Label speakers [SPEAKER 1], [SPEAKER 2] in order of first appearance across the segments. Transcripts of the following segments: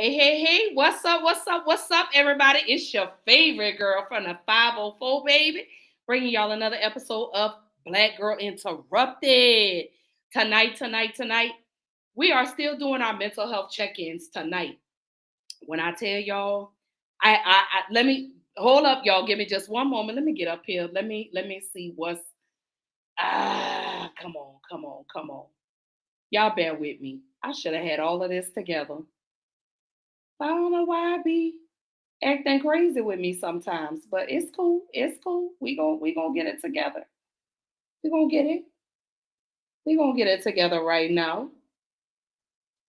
[SPEAKER 1] Hey, hey, hey, what's up, what's up, what's up, everybody? It's your favorite girl from the 504, baby, bringing y'all another episode of Black Girl Interrupted. Tonight, we are still doing our mental health check-ins tonight. When I tell y'all, let me, hold up, y'all, give me just one moment. Let me get up here. Let me see what's, come on. Y'all bear with me. I should have had all of this together. I don't know why I be acting crazy with me sometimes, but it's cool. It's cool. We gonna get it together. We gonna get it. We gonna get it together right now.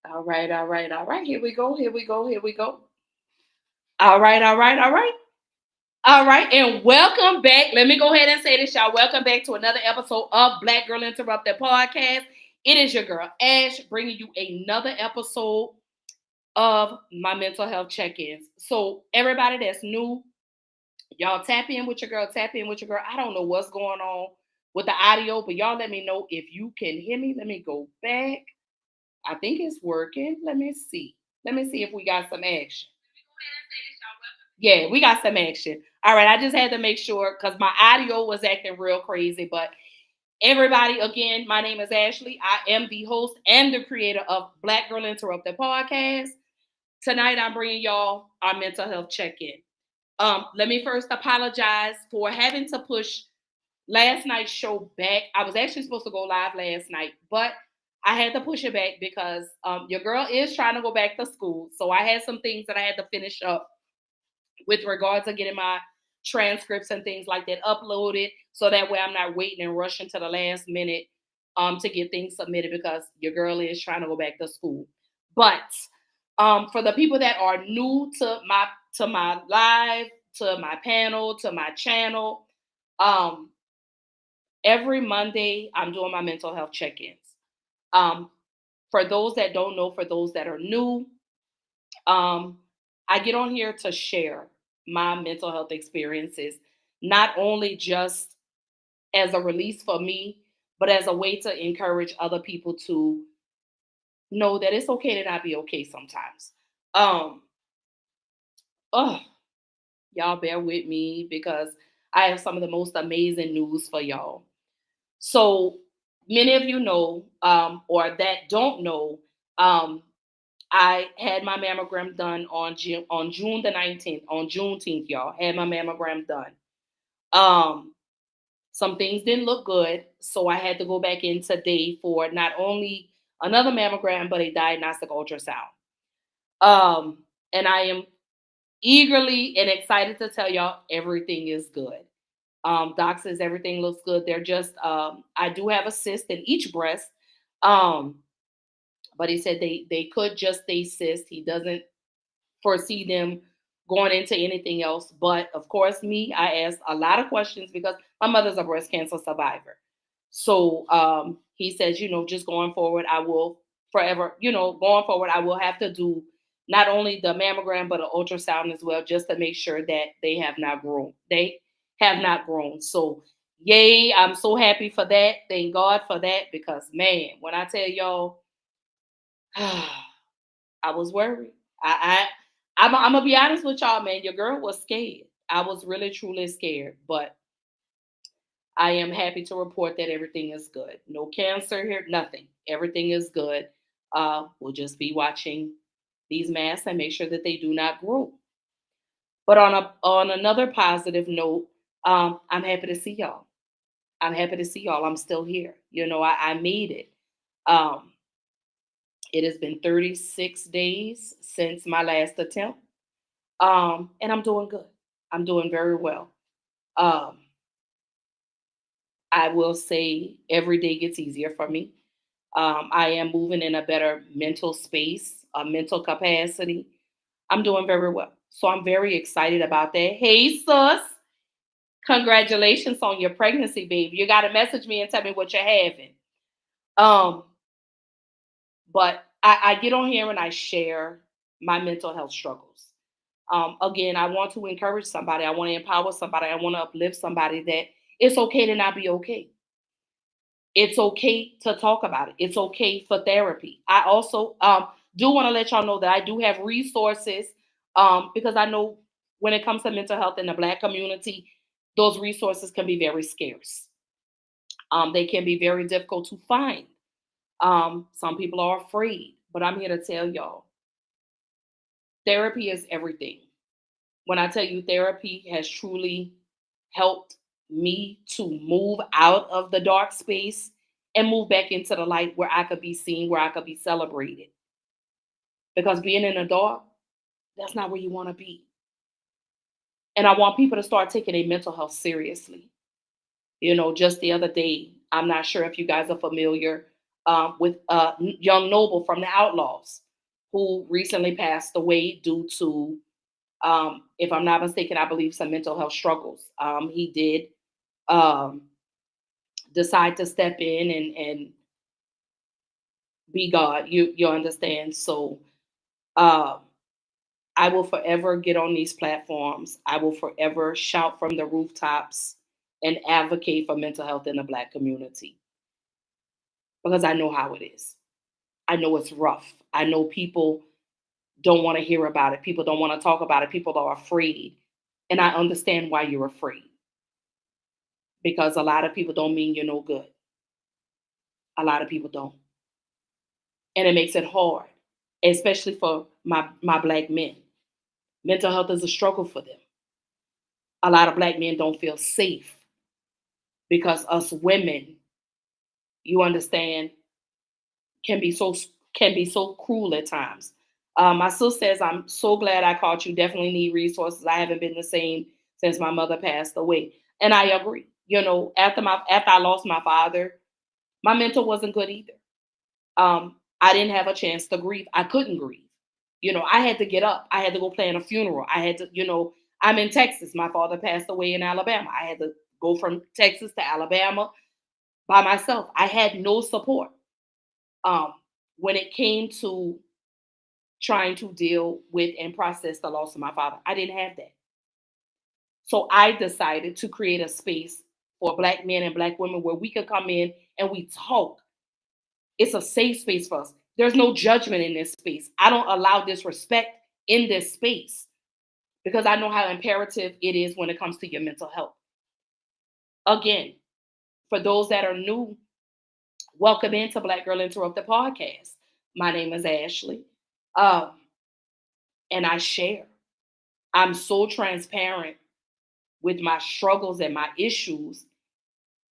[SPEAKER 1] All right. Here we go. All right, and welcome back. Let me go ahead and say this, y'all. Welcome back to another episode of Black Girl Interrupted podcast. It is your girl Ash bringing you another episode of my mental health check-ins. So everybody that's new, y'all tap in with your girl. Tap in with your girl. I don't know what's going on with the audio, but y'all let me know if you can hear me. Let me go back. I think it's working. Let me see. Let me see if we got some action. Yeah, we got some action. All right, I just had to make sure because my audio was acting real crazy. But everybody, again, my name is Ashley. I am the host and the creator of Black Girl Interrupted podcast. Tonight, I'm bringing y'all our mental health check-in. Let me first apologize for having to push last night's show back. I was actually supposed to go live last night, but I had to push it back because your girl is trying to go back to school. So I had some things that I had to finish up with regards to getting my transcripts and things like that uploaded. So that way I'm not waiting and rushing to the last minute to get things submitted because your girl is trying to go back to school. But for the people that are new to my live, to my panel, to my channel, um, every Monday I'm doing my mental health check-ins. Um, for those that don't know, for those that are new, um, I get on here to share my mental health experiences, not only just as a release for me, but as a way to encourage other people to know that it's okay to not be okay sometimes. Um, oh, y'all bear with me because I have some of the most amazing news for y'all. So many of you know, or that don't know, um, I had my mammogram done on June the 19th, on Juneteenth, y'all. Had my mammogram done. Um, some things didn't look good, so I had to go back in today for not only another mammogram but a diagnostic ultrasound. Um, and I am eagerly and excited to tell y'all everything is good. Doc says everything looks good. They're just I do have a cyst in each breast. Um, but he said they could just stay cyst. He doesn't foresee them going into anything else. But of course, me, I asked a lot of questions because my mother's a breast cancer survivor. So he says, just going forward, I will forever, going forward, I will have to do not only the mammogram but an ultrasound as well, just to make sure that they have not grown. They have not grown. So yay, I'm so happy for that. Thank God for that because man, when I tell y'all, I was worried. I'm gonna be honest with y'all, man. Your girl was scared. I was really truly scared, but I am happy to report that everything is good. No cancer here, nothing. Everything is good. We'll just be watching these masks and make sure that they do not grow. But on another positive note, I'm happy to see y'all. I'm happy to see y'all. I'm still here. I made it. Um, it has been 36 days since my last attempt. And I'm doing good. I'm doing very well. Um, I will say every day gets easier for me. I am moving in a better mental space, a mental capacity. I'm doing very well. So I'm very excited about that. Hey, sus, congratulations on your pregnancy, baby. You got to message me and tell me what you're having. Um, but I get on here and I share my mental health struggles. Again, I want to encourage somebody. I want to empower somebody. I want to uplift somebody that it's okay to not be okay. It's okay to talk about it. It's okay for therapy. I also, do want to let y'all know that I do have resources, because I know when it comes to mental health in the Black community, those resources can be very scarce. They can be very difficult to find. Some people are afraid, but I'm here to tell y'all therapy is everything. When I tell you therapy has truly helped me to move out of the dark space and move back into the light where I could be seen, where I could be celebrated. Because being in the dark, that's not where you want to be. And I want people to start taking their mental health seriously. Just the other day, I'm not sure if you guys are familiar with Young Noble from the Outlaws, who recently passed away due to, if I'm not mistaken, I believe some mental health struggles. He did um, decide to step in and be God. You understand? So um, I will forever get on these platforms. I will forever shout from the rooftops and advocate for mental health in the Black community because I know how it is. I know it's rough. I know people don't want to hear about it. People don't want to talk about it. People are afraid. And I understand why you're afraid because a lot of people don't mean you're no good. A lot of people don't. And it makes it hard, especially for my Black men. Mental health is a struggle for them. A lot of Black men don't feel safe because us women, you understand, can be so cruel at times. My sister says, "I'm so glad I caught you. Definitely need resources. I haven't been the same since my mother passed away," and I agree. After I lost my father, my mental wasn't good either. I didn't have a chance to grieve. I couldn't grieve. I had to get up. I had to go plan a funeral. I had to, I'm in Texas. My father passed away in Alabama. I had to go from Texas to Alabama by myself. I had no support. Um, when it came to trying to deal with and process the loss of my father, I didn't have that. So I decided to create a space for Black men and Black women where we could come in and we talk. It's a safe space for us. There's no judgment in this space. I don't allow disrespect in this space because I know how imperative it is when it comes to your mental health. Again, for those that are new, welcome into Black Girl Interrupted podcast. My name is Ashley, um, and I share. I'm so transparent with my struggles and my issues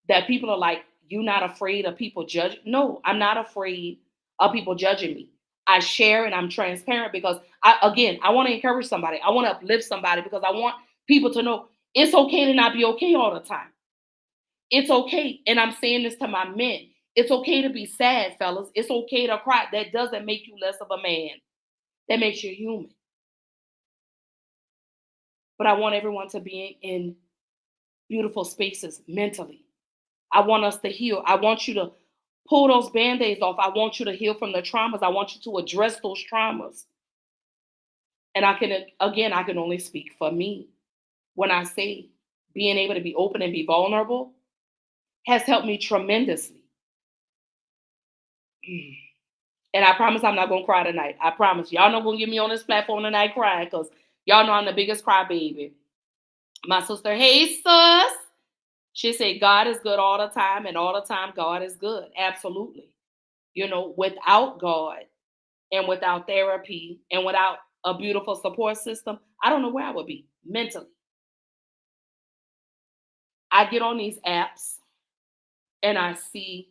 [SPEAKER 1] that people are like, "You not afraid of people judge?" No, I'm not afraid of people judging me. I share and I'm transparent because I want to encourage somebody. I want to uplift somebody because I want people to know it's okay to not be okay all the time. It's okay. And I'm saying this to my men. It's okay to be sad, fellas. It's okay to cry. That doesn't make you less of a man. That makes you human. But I want everyone to be in beautiful spaces mentally. I want us to heal. I want you to pull those band-aids off. I want you to heal from the traumas. I want you to address those traumas. And I can only speak for me when I say being able to be open and be vulnerable has helped me tremendously. Mm. And I promise I'm not gonna cry tonight. I promise. Y'all not gonna get me on this platform tonight crying because y'all know I'm the biggest crybaby. My sister, hey sis. She said God is good all the time, and all the time God is good. Absolutely. Without God and without therapy and without a beautiful support system, I don't know where I would be mentally. I get on these apps and I see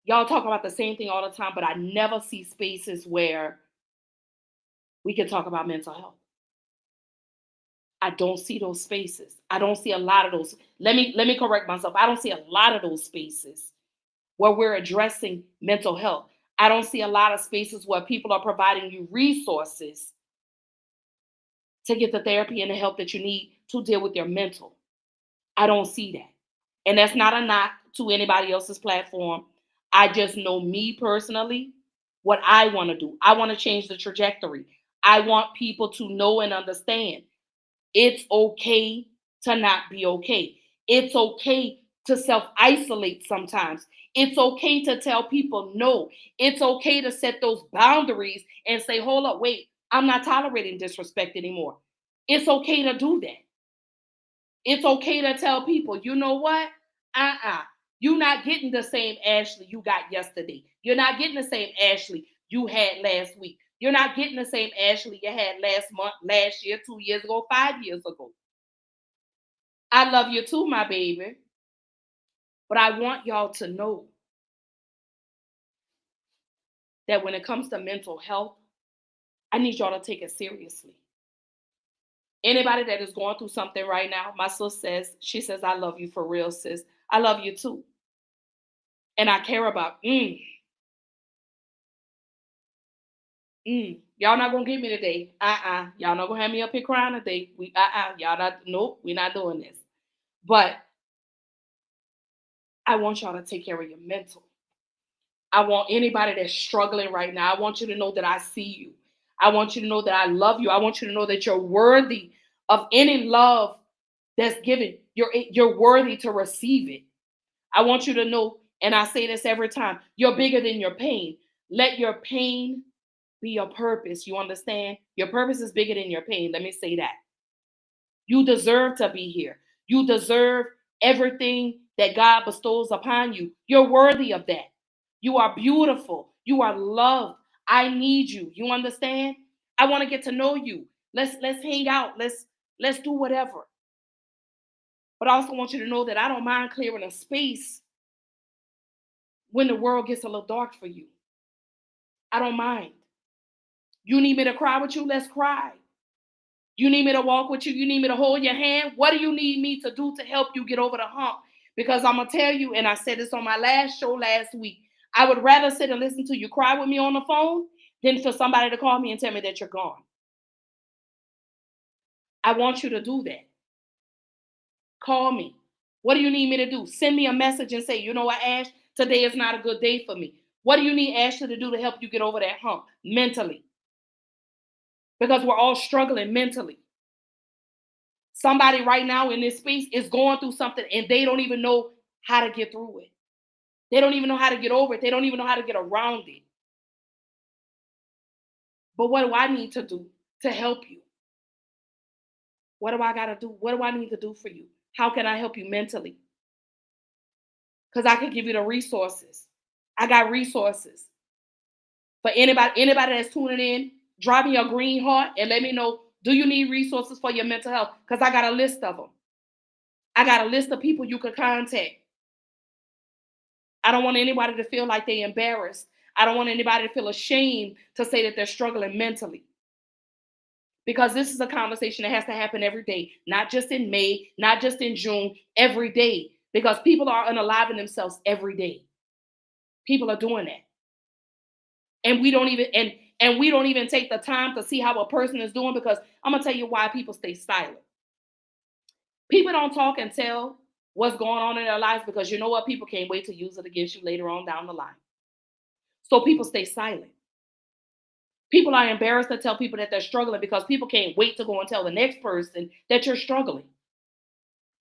[SPEAKER 1] y'all talk about the same thing all the time, but I never see spaces where we can talk about mental health. I don't see those spaces. I don't see a lot of those. Let me correct myself. I don't see a lot of those spaces where we're addressing mental health. I don't see a lot of spaces where people are providing you resources to get the therapy and the help that you need to deal with your mental. I don't see that. And that's not a knock to anybody else's platform. I just know me personally, what I want to do. I want to change the trajectory. I want people to know and understand it's okay to not be okay. It's okay to self-isolate sometimes. It's okay to tell people no. It's okay to set those boundaries and say, hold up, wait, I'm not tolerating disrespect anymore. It's okay to do that. It's okay to tell people, you know what? Uh-uh. You're not getting the same Ashley you got yesterday. You're not getting the same Ashley you had last week. You're not getting the same Ashley you had last month, last year, 2 years ago, 5 years ago. I love you too, my baby. But I want y'all to know that when it comes to mental health, I need y'all to take it seriously. Anybody that is going through something right now, my sis says, she says, I love you for real, sis. I love you too. And I care about, y'all not gonna get me today. Y'all not gonna have me up here crying today. Y'all not, nope, we're not doing this. But I want y'all to take care of your mental. I want anybody that's struggling right now, I want you to know that I see you. I want you to know that I love you. I want you to know that you're worthy of any love that's given. You're worthy to receive it. I want you to know, and I say this every time, you're bigger than your pain. Let your pain be your purpose. You understand? Your purpose is bigger than your pain. Let me say that. You deserve to be here. You deserve everything that God bestows upon you. You're worthy of that. You are beautiful. You are loved. I need you. You understand? I want to get to know you. Let's hang out. Let's do whatever. But I also want you to know that I don't mind clearing a space when the world gets a little dark for you. I don't mind. You need me to cry with you? Let's cry. You need me to walk with you? You need me to hold your hand? What do you need me to do to help you get over the hump? Because I'm going to tell you, and I said this on my last show last week, I would rather sit and listen to you cry with me on the phone than for somebody to call me and tell me that you're gone. I want you to do that. Call me. What do you need me to do? Send me a message and say, you know what, Ash, today is not a good day for me. What do you need Ashley to do to help you get over that hump mentally? Because we're all struggling mentally. Somebody right now in this space is going through something and they don't even know how to get through it. They don't even know how to get over it. They don't even know how to get around it. But what do I need to do to help you? What do I got to do? What do I need to do for you? How can I help you mentally? Because I can give you the resources. I got resources. For anybody that's tuning in, drop me a green heart and let me know, do you need resources for your mental health? Because I got a list of them. I got a list of people you could contact. I don't want anybody to feel like they're embarrassed. I don't want anybody to feel ashamed to say that they're struggling mentally. Because this is a conversation that has to happen every day, not just in May, not just in June, every day. Because people are unaliving themselves every day. People are doing that. And we don't even take the time to see how a person is doing, because I'm gonna tell you why people stay silent. People don't talk and tell what's going on in their lives because you know what? People can't wait to use it against you later on down the line. So people stay silent. People are embarrassed to tell people that they're struggling because people can't wait to go and tell the next person that you're struggling.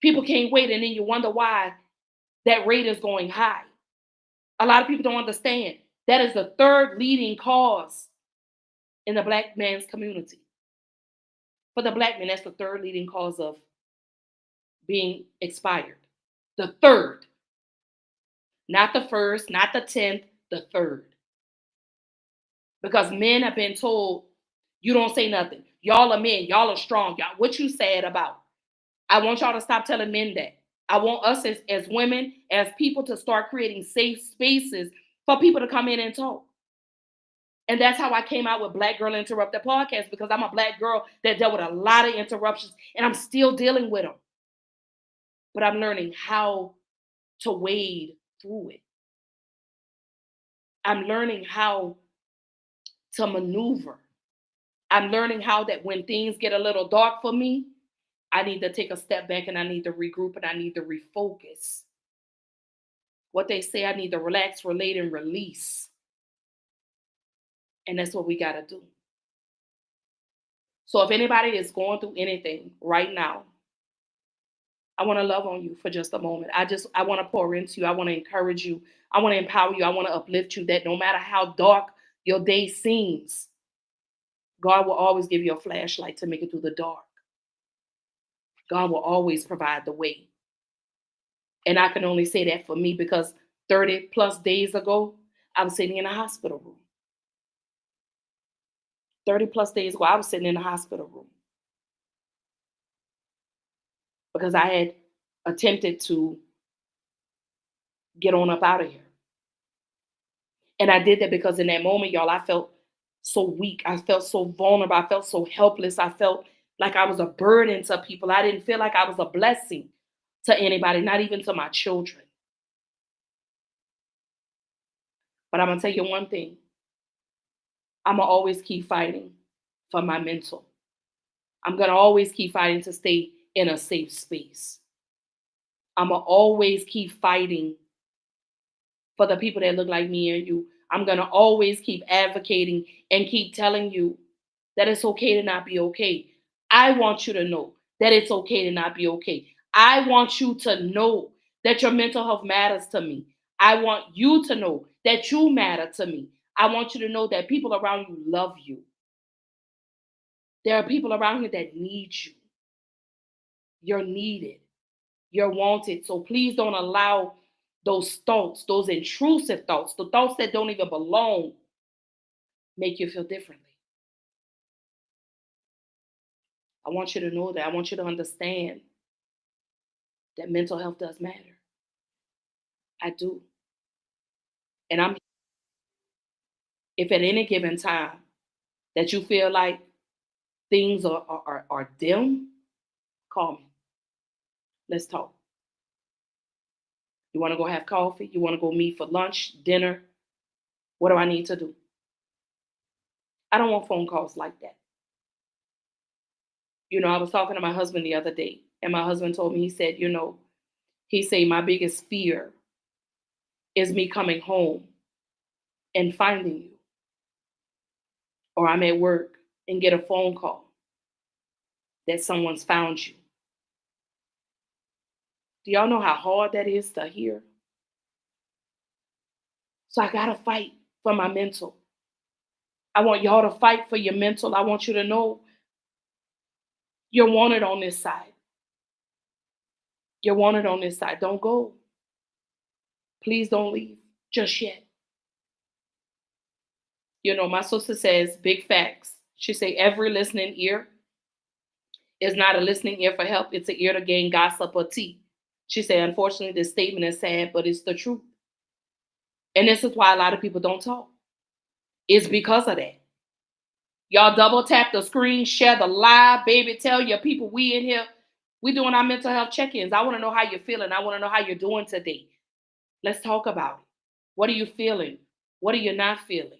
[SPEAKER 1] People can't wait, and then you wonder why that rate is going high. A lot of people don't understand that is the third leading cause in the Black man's community. For the Black man, that's the third leading cause of being expired. The third, not the first, not the 10th, the third. Because men have been told, you don't say nothing. Y'all are men. Y'all are strong. Y'all, what you sad about? I want y'all to stop telling men that. I want us as women, as people, to start creating safe spaces for people to come in and talk. And that's how I came out with Black Girl Interrupted podcast, because I'm a Black girl that dealt with a lot of interruptions and I'm still dealing with them. But I'm learning how to wade through it. I'm learning how to maneuver. I'm learning how that when things get a little dark for me, I need to take a step back and I need to regroup and I need to refocus. What they say, I need to relax, relate, and release. And that's what we got to do. So if anybody is going through anything right now, I want to love on you for just a moment. I want to pour into you. I want to encourage you. I want to empower you. I want to uplift you that no matter how dark your day seems, God will always give you a flashlight to make it through the dark. God will always provide the way. And I can only say that for me because 30 plus days ago, I was sitting in a hospital room. 30 plus days ago, I was sitting in a hospital room because I had attempted to get on up out of here. And I did that because in that moment, y'all, I felt so weak. I felt so vulnerable. I felt so helpless. I felt like I was a burden to people. I didn't feel like I was a blessing to anybody, not even to my children. But I'm going to tell you one thing. I'm going to always keep fighting for my mental. I'm going to always keep fighting to stay in a safe space. I'm going to always keep fighting for the people that look like me and you. I'm going to always keep advocating and keep telling you that it's okay to not be okay. I want you to know that it's okay to not be okay. I want you to know that your mental health matters to me. I want you to know that you matter to me. I want you to know that people around you love you. There are people around here that need you. You're needed. You're wanted. So please don't allow those thoughts, those intrusive thoughts, the thoughts that don't even belong, make you feel differently. I want you to know that. I want you to understand that mental health does matter. I do. And if at any given time that you feel like things are dim, call me. Let's talk. You want to go have coffee? You want to go meet for lunch, dinner? What do I need to do? I don't want phone calls like that. I was talking to my husband the other day, and my husband told me, he said, he said, my biggest fear is me coming home and finding you. Or I'm at work and get a phone call that someone's found you. Do y'all know how hard that is to hear? So I got to fight for my mental. I want y'all to fight for your mental. I want you to know you're wanted on this side. You're wanted on this side. Don't go. Please don't leave just yet. My sister says big facts. She say every listening ear is not a listening ear for help. It's an ear to gain gossip or tea. She said, unfortunately, this statement is sad, but it's the truth. And this is why a lot of people don't talk. It's because of that. Y'all double tap the screen, share the live, baby. Tell your people we in here. We doing our mental health check-ins. I want to know how you're feeling. I want to know how you're doing today. Let's talk about it. What are you feeling? What are you not feeling?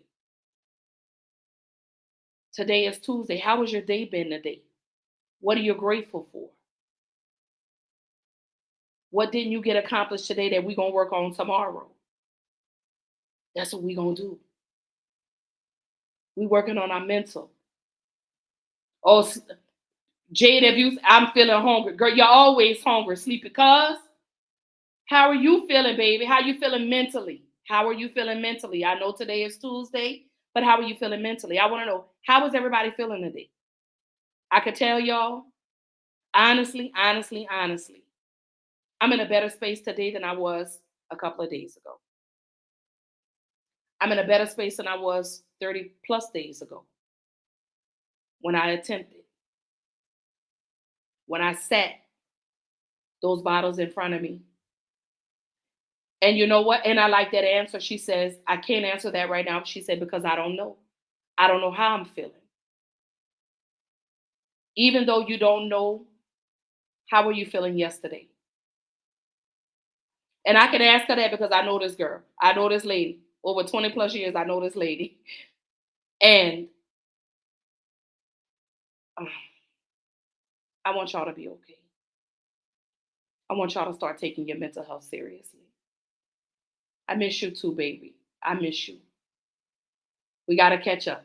[SPEAKER 1] Today is Tuesday. How has your day been today? What are you grateful for? What didn't you get accomplished today that we're going to work on tomorrow? That's what we're going to do. We're working on our mental. Oh, Jade, I'm feeling hungry. Girl, you're always hungry. Sleepy cuz. How are you feeling, baby? How are you feeling mentally? How are you feeling mentally? I know today is Tuesday, but how are you feeling mentally? I want to know, how is everybody feeling today? I could tell y'all, honestly, I'm in a better space today than I was a couple of days ago. I'm in a better space than I was 30 plus days ago when I attempted, when I sat those bottles in front of me. And you know what? And I like that answer. She says, I can't answer that right now. She said, because I don't know. I don't know how I'm feeling. Even though you don't know, how were you feeling yesterday? And I can ask her that because I know this girl. I know this lady. Over 20 plus years, I know this lady. And I want y'all to be okay. I want y'all to start taking your mental health seriously. I miss you too, baby. I miss you. We got to catch up.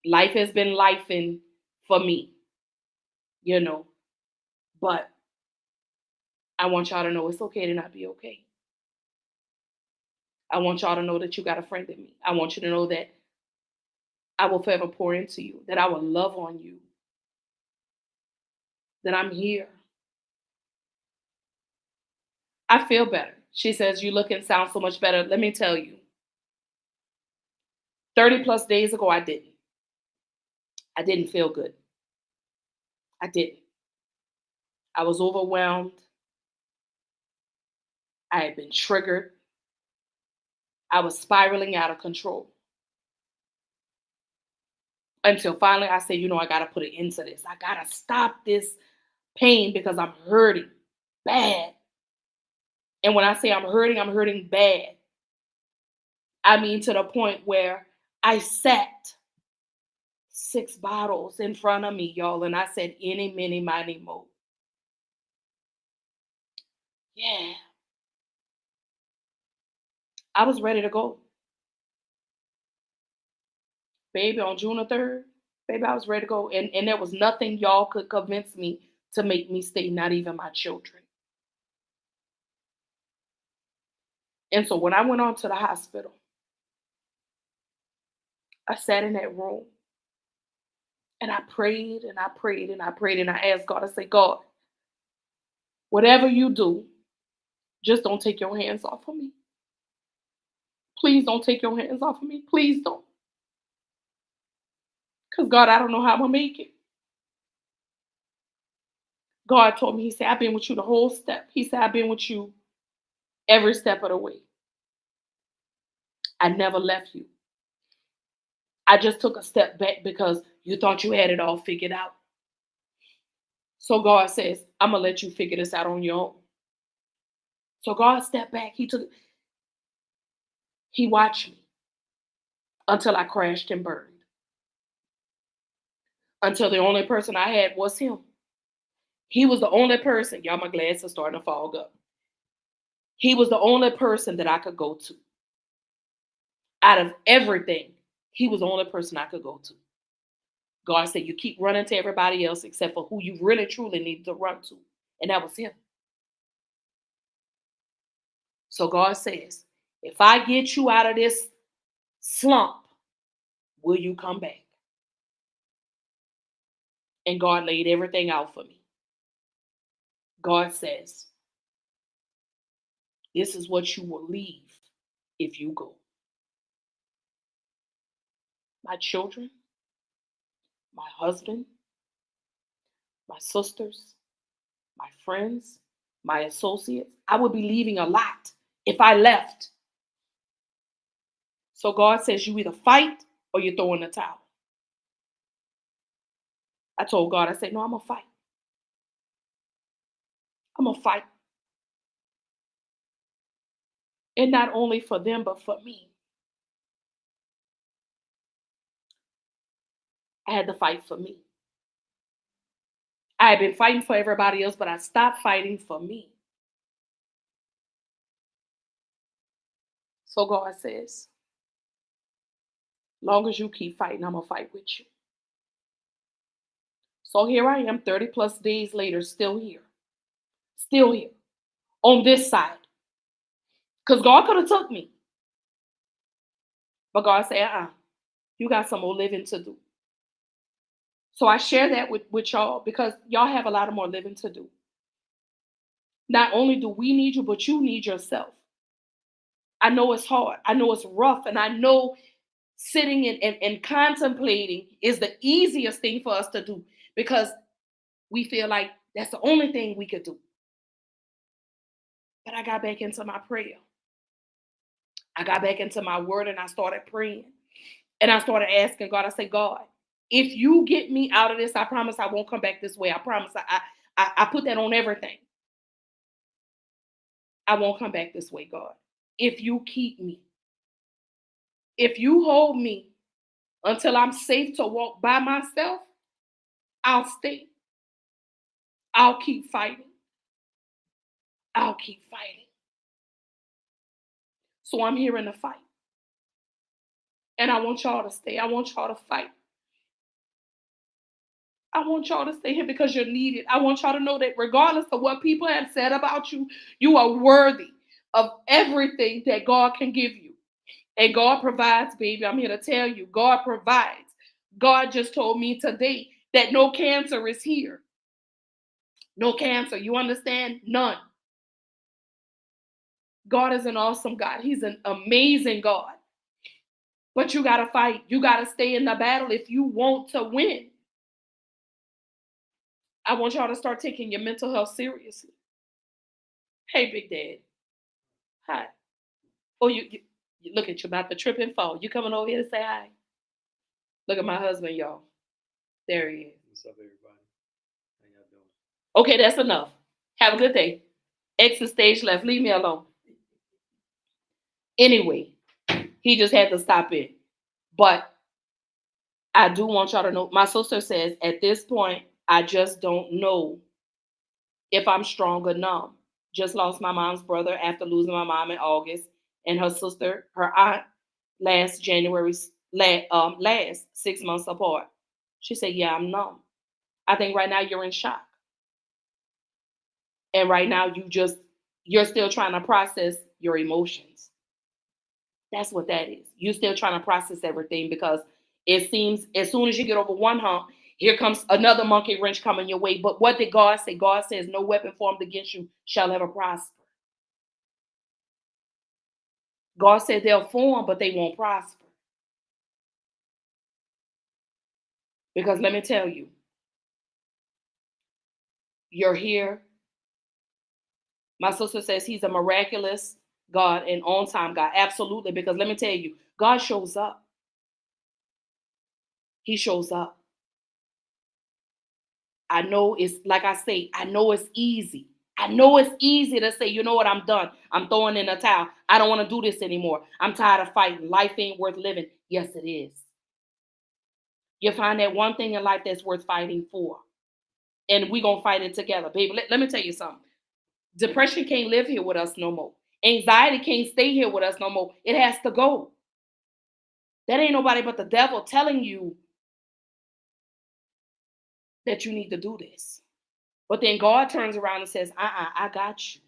[SPEAKER 1] Life has been lifing for me, but I want y'all to know it's okay to not be okay. I want y'all to know that you got a friend in me. I want you to know that I will forever pour into you, that I will love on you, that I'm here. I feel better. She says, you look and sound so much better. Let me tell you, 30 plus days ago, I didn't. I didn't feel good. I didn't. I was overwhelmed. I had been triggered. I was spiraling out of control. Until finally I said, I got to put an end to this. I got to stop this pain because I'm hurting bad. And when I say I'm hurting bad. I mean, to the point where I sat 6 bottles in front of me, y'all, and I said, any, many, miny, mo. Yeah, I was ready to go. Baby, on June the 3rd, baby, I was ready to go. And there was nothing y'all could convince me to make me stay, not even my children. And so when I went on to the hospital, I sat in that room and I prayed and I prayed and I prayed and I asked God, I said, God, whatever you do, just don't take your hands off of me. Please don't take your hands off of me. Please don't. Because God, I don't know how I'm going to make it. God told me, He said, I've been with you the whole step. He said, I've been with you every step of the way. I never left you. I just took a step back because you thought you had it all figured out. So God says, I'm going to let you figure this out on your own. So God stepped back. He watched me until I crashed and burned. Until the only person I had was Him. He was the only person. Y'all, my glasses are starting to fog up. He was the only person that I could go to. Out of everything, He was the only person I could go to. God said, you keep running to everybody else except for who you really truly need to run to. And that was Him. So God says, if I get you out of this slump, will you come back? And God laid everything out for me. God says, this is what you will leave if you go. My children, my husband, my sisters, my friends, my associates. I would be leaving a lot if I left. So God says you either fight or you throw in the towel. I told God, I said, no, I'm going to fight. I'm going to fight. And not only for them, but for me. I had to fight for me. I had been fighting for everybody else, but I stopped fighting for me. So God says, long as you keep fighting, I'm going to fight with you. So here I am, 30 plus days later, still here. Still here. On this side. Because God could have took me. But God said, you got some more living to do. So I share that with y'all because y'all have a lot of more living to do. Not only do we need you, but you need yourself. I know it's hard. I know it's rough. And I know sitting and contemplating is the easiest thing for us to do because we feel like that's the only thing we could do. But I got back into my prayer. I got back into my word and I started praying. And I started asking God, I said, God, if you get me out of this, I promise I won't come back this way. I promise I put that on everything. I won't come back this way, God. If you keep me, if you hold me until I'm safe to walk by myself, I'll stay. I'll keep fighting. I'll keep fighting. So I'm here in the fight. And I want y'all to stay. I want y'all to fight. I want y'all to stay here because you're needed. I want y'all to know that regardless of what people have said about you, you are worthy of everything that God can give you. And God provides, baby. I'm here to tell you, God provides. God just told me today that no cancer is here. No cancer. You understand? None. God is an awesome God. He's an amazing God. But you got to fight. You got to stay in the battle if you want to win. I want y'all to start taking your mental health seriously. Hey, Big Dad. Hi. Oh, you look at you about to trip and fall. You coming over here to say hi? Look at my husband, y'all. There he is.
[SPEAKER 2] What's up, everybody? How y'all doing?
[SPEAKER 1] Okay, that's enough. Have a good day. Exit stage left. Leave me alone. Anyway, he just had to stop in. But I do want y'all to know, my sister says, at this point, I just don't know if I'm strong or numb. Just lost my mom's brother after losing my mom in August, and her sister, her aunt, last January, last 6 months apart. She said, yeah, I'm numb. I think right now you're in shock. And right now you're still trying to process your emotions. That's what that is. You're still trying to process everything because it seems as soon as you get over one hump, here comes another monkey wrench coming your way. But what did God say? God says, no weapon formed against you shall ever prosper. God said they'll form, but they won't prosper. Because let me tell you, you're here. My sister says he's a miraculous God and on time God. Absolutely. Because let me tell you, God shows up. He shows up. I know it's like I say, I know it's easy. I know it's easy to say, you know what, I'm done. I'm throwing in a towel. I don't want to do this anymore. I'm tired of fighting. Life ain't worth living. Yes, it is. You find that one thing in life that's worth fighting for. And we're going to fight it together. Baby, let me tell you something. Depression can't live here with us no more. Anxiety can't stay here with us no more. It has to go. That ain't nobody but the devil telling you that you need to do this. But then God turns around and says, I got you.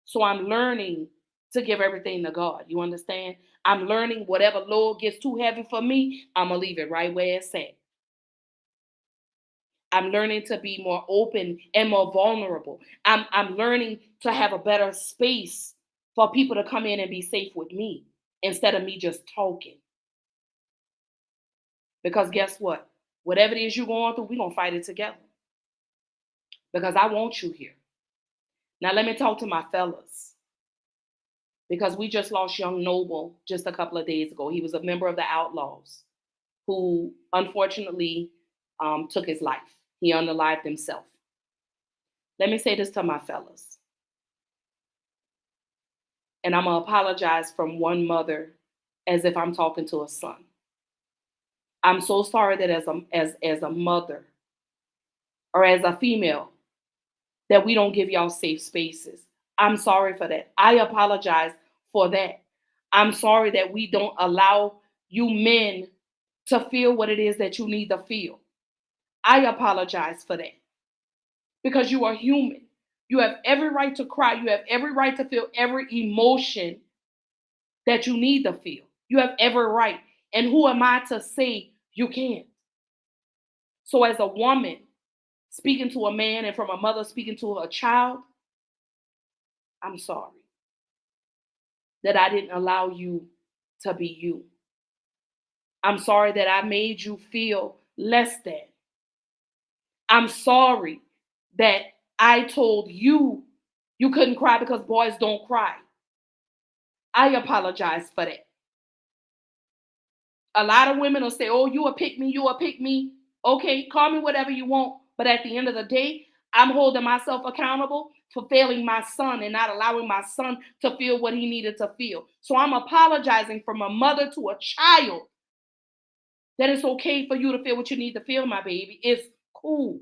[SPEAKER 1] So I'm learning to give everything to God. You understand? I'm learning whatever load gets too heavy for me, I'm going to leave it right where it's at. I'm learning to be more open and more vulnerable. I'm learning to have a better space for people to come in and be safe with me instead of me just talking. Because guess what? Whatever it is you're going through, we're going to fight it together. Because I want you here. Now, let me talk to my fellas. Because we just lost young Noble just a couple of days ago. He was a member of the Outlaws who unfortunately took his life. He unalived himself. Let me say this to my fellas. And I'm going to apologize from one mother as if I'm talking to a son. I'm so sorry that as a mother or as a female that we don't give y'all safe spaces. I'm sorry for that. I apologize for that. I'm sorry that we don't allow you men to feel what it is that you need to feel. I apologize for that because you are human. You have every right to cry. You have every right to feel every emotion that you need to feel. You have every right. And who am I to say you can't? So as a woman speaking to a man and from a mother speaking to a child, I'm sorry that I didn't allow you to be you. I'm sorry that I made you feel less than. I'm sorry that I told you you couldn't cry because boys don't cry. I apologize for that. A lot of women will say, oh, you a pick me, you a pick me. Okay, call me whatever you want. But at the end of the day, I'm holding myself accountable for failing my son and not allowing my son to feel what he needed to feel. So I'm apologizing from a mother to a child that it's okay for you to feel what you need to feel, my baby. It's cool.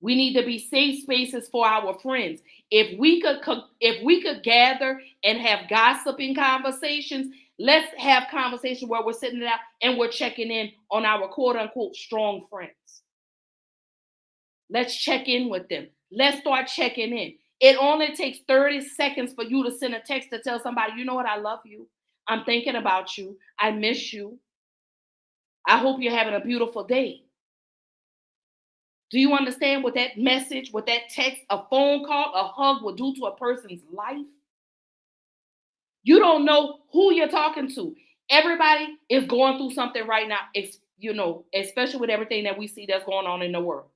[SPEAKER 1] We need to be safe spaces for our friends. If we could gather and have gossiping conversations, Let's have conversation where we're sitting down and we're checking in on our quote unquote strong friends. Let's check in with them. Let's start checking in. It only takes 30 seconds for you to send a text to tell somebody, you know what, I love you. I'm thinking about you. I miss you. I hope you're having a beautiful day. Do you understand what that message, what that text, a phone call, a hug will do to a person's life? You don't know who you're talking to. Everybody is going through something right now, especially with everything that we see that's going on in the world.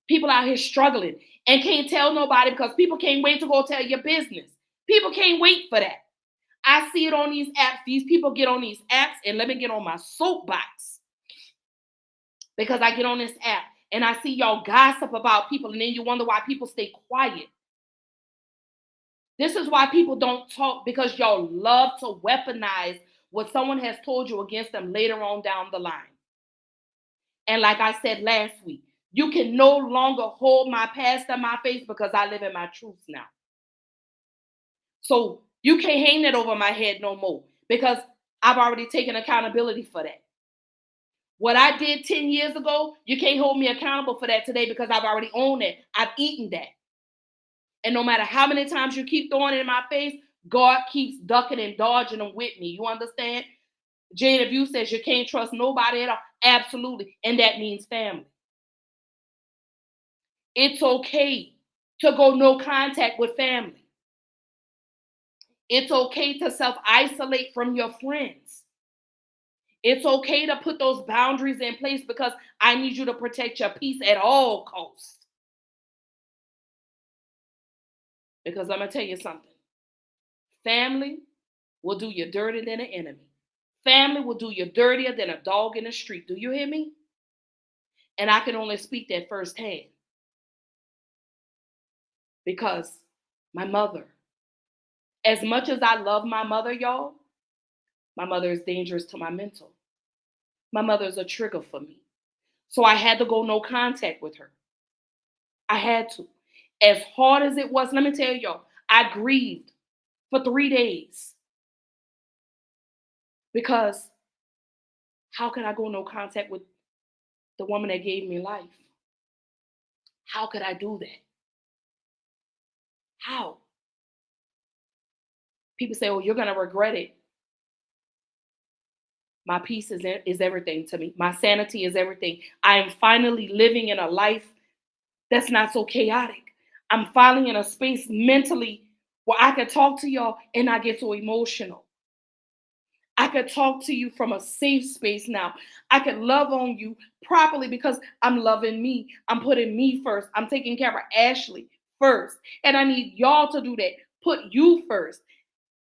[SPEAKER 1] People out here struggling and can't tell nobody because people can't wait to go tell your business. People can't wait for that. I see it on these apps. These people get on these apps, and let me get on my soapbox because I get on this app and I see y'all gossip about people, and then you wonder why people stay quiet. This is why people don't talk, because y'all love to weaponize what someone has told you against them later on down the line. And like I said last week, you can no longer hold my past in my face because I live in my truth now. So you can't hang that over my head no more because I've already taken accountability for that. What I did 10 years ago, you can't hold me accountable for that today because I've already owned it. I've eaten that. And no matter how many times you keep throwing it in my face, God keeps ducking and dodging them with me. You understand? Jada View says you can't trust nobody at all. Absolutely. And that means family. It's okay to go no contact with family. It's okay to self-isolate from your friends. It's okay to put those boundaries in place because I need you to protect your peace at all costs. Because I'm going to tell you something. Family will do you dirtier than an enemy. Family will do you dirtier than a dog in the street. Do you hear me? And I can only speak that firsthand. Because my mother, as much as I love my mother, y'all, my mother is dangerous to my mental. My mother is a trigger for me. So I had to go no contact with her. I had to. As hard as it was, let me tell y'all, I grieved for 3 days. Because how could I go no contact with the woman that gave me life? How could I do that? How? People say, oh, you're going to regret it. My peace is everything to me. My sanity is everything. I am finally living in a life that's not so chaotic. I'm finally in a space mentally where I can talk to y'all and not get so emotional. I could talk to you from a safe space now. I could love on you properly because I'm loving me. I'm putting me first. I'm taking care of Ashley first. And I need y'all to do that. Put you first.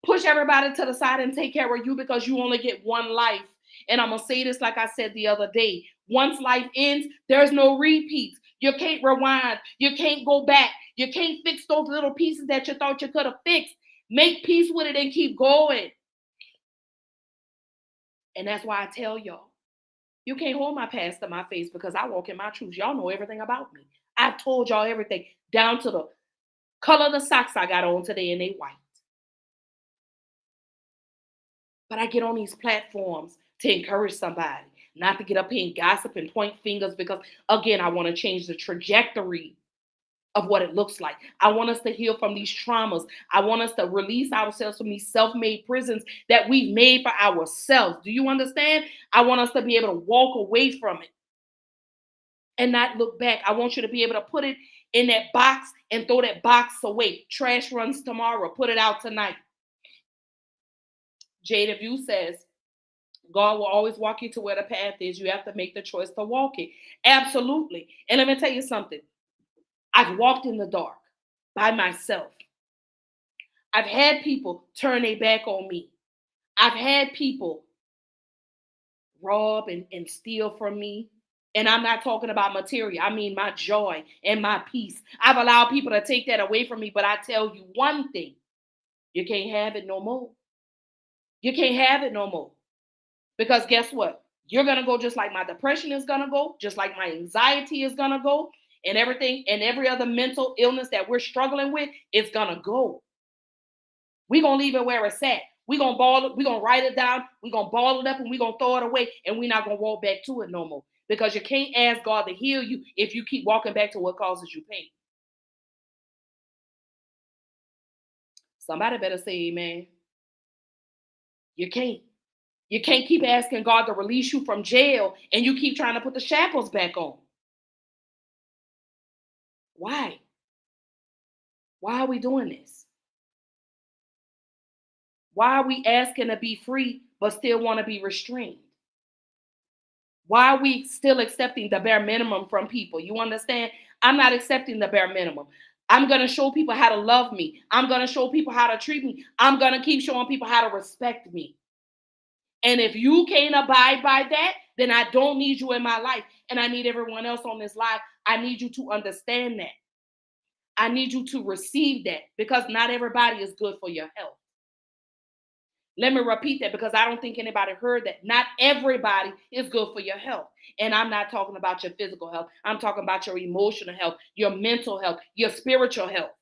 [SPEAKER 1] Push everybody to the side and take care of you because you only get one life. And I'm going to say this like I said the other day. Once life ends, there's no repeats. You can't rewind. You can't go back. You can't fix those little pieces that you thought you could have fixed. Make peace with it and keep going. And that's why I tell y'all, you can't hold my past to my face because I walk in my truth. Y'all know everything about me. I've told y'all everything down to the color of the socks I got on today and they white. But I get on these platforms to encourage somebody, not to get up here and gossip and point fingers because, again, I want to change the trajectory of what it looks like. I want us to heal from these traumas. I want us to release ourselves from these self-made prisons that we've made for ourselves. Do you understand? I want us to be able to walk away from it and not look back. I want you to be able to put it in that box and throw that box away. Trash runs tomorrow. Put it out tonight. Jada View says, God will always walk you to where the path is. You have to make the choice to walk it. Absolutely. And let me tell you something. I've walked in the dark by myself. I've had people turn their back on me. I've had people rob and steal from me. And I'm not talking about material. I mean my joy and my peace. I've allowed people to take that away from me. But I tell you one thing. You can't have it no more. You can't have it no more. Because guess what? You're going to go just like my depression is going to go, just like my anxiety is going to go, and everything and every other mental illness that we're struggling with is going to go. We're going to leave it where it's at. We're going to ball it. We're going to write it down. We're going to ball it up and we're going to throw it away. And we're not going to walk back to it no more. Because you can't ask God to heal you if you keep walking back to what causes you pain. Somebody better say amen. You can't. You can't keep asking God to release you from jail and you keep trying to put the shackles back on. Why? Why are we doing this? Why are we asking to be free but still want to be restrained? Why are we still accepting the bare minimum from people? You understand? I'm not accepting the bare minimum. I'm going to show people how to love me. I'm going to show people how to treat me. I'm going to keep showing people how to respect me. And if you can't abide by that, then I don't need you in my life. And I need everyone else on this life. I need you to understand that. I need you to receive that because not everybody is good for your health. Let me repeat that because I don't think anybody heard that. Not everybody is good for your health. And I'm not talking about your physical health. I'm talking about your emotional health, your mental health, your spiritual health.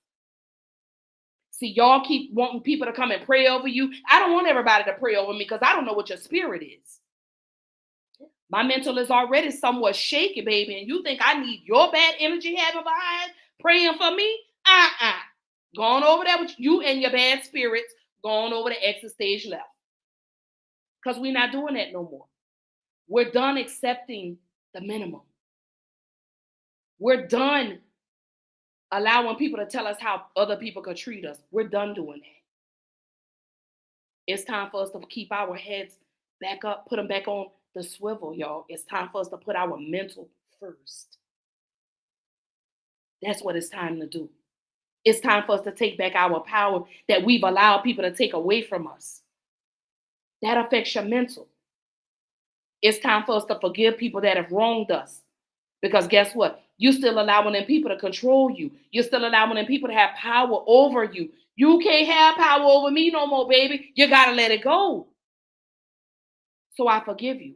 [SPEAKER 1] See, y'all keep wanting people to come and pray over you. I don't want everybody to pray over me because I don't know what your spirit is. My mental is already somewhat shaky, baby. And you think I need your bad energy having behind praying for me? Going over there with you and your bad spirits, going over the exit stage left. Because we're not doing that no more. We're done accepting the minimum. We're done allowing people to tell us how other people could treat us. We're done doing that. It's time for us to keep our heads back up, put them back on the swivel, y'all. It's time for us to put our mental first. That's what it's time to do. It's time for us to take back our power that we've allowed people to take away from us. That affects your mental. It's time for us to forgive people that have wronged us. Because guess what? You're still allowing them people to control you. You're still allowing them people to have power over you. You can't have power over me no more, baby. You got to let it go. So I forgive you.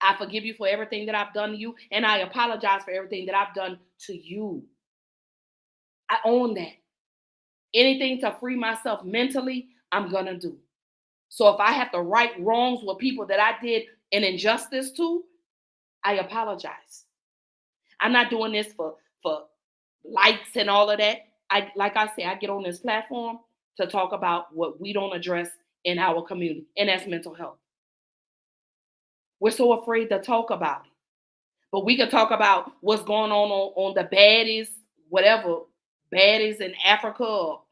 [SPEAKER 1] I forgive you for everything that I've done to you. And I apologize for everything that I've done to you. I own that. Anything to free myself mentally, I'm going to do. So if I have to right wrongs with people that I did an injustice to, I apologize. I'm not doing this for likes and all of that. Like I say, I get on this platform to talk about what we don't address in our community, and that's mental health. We're so afraid to talk about it. But we can talk about what's going on the baddies, whatever, baddies in Africa. Or,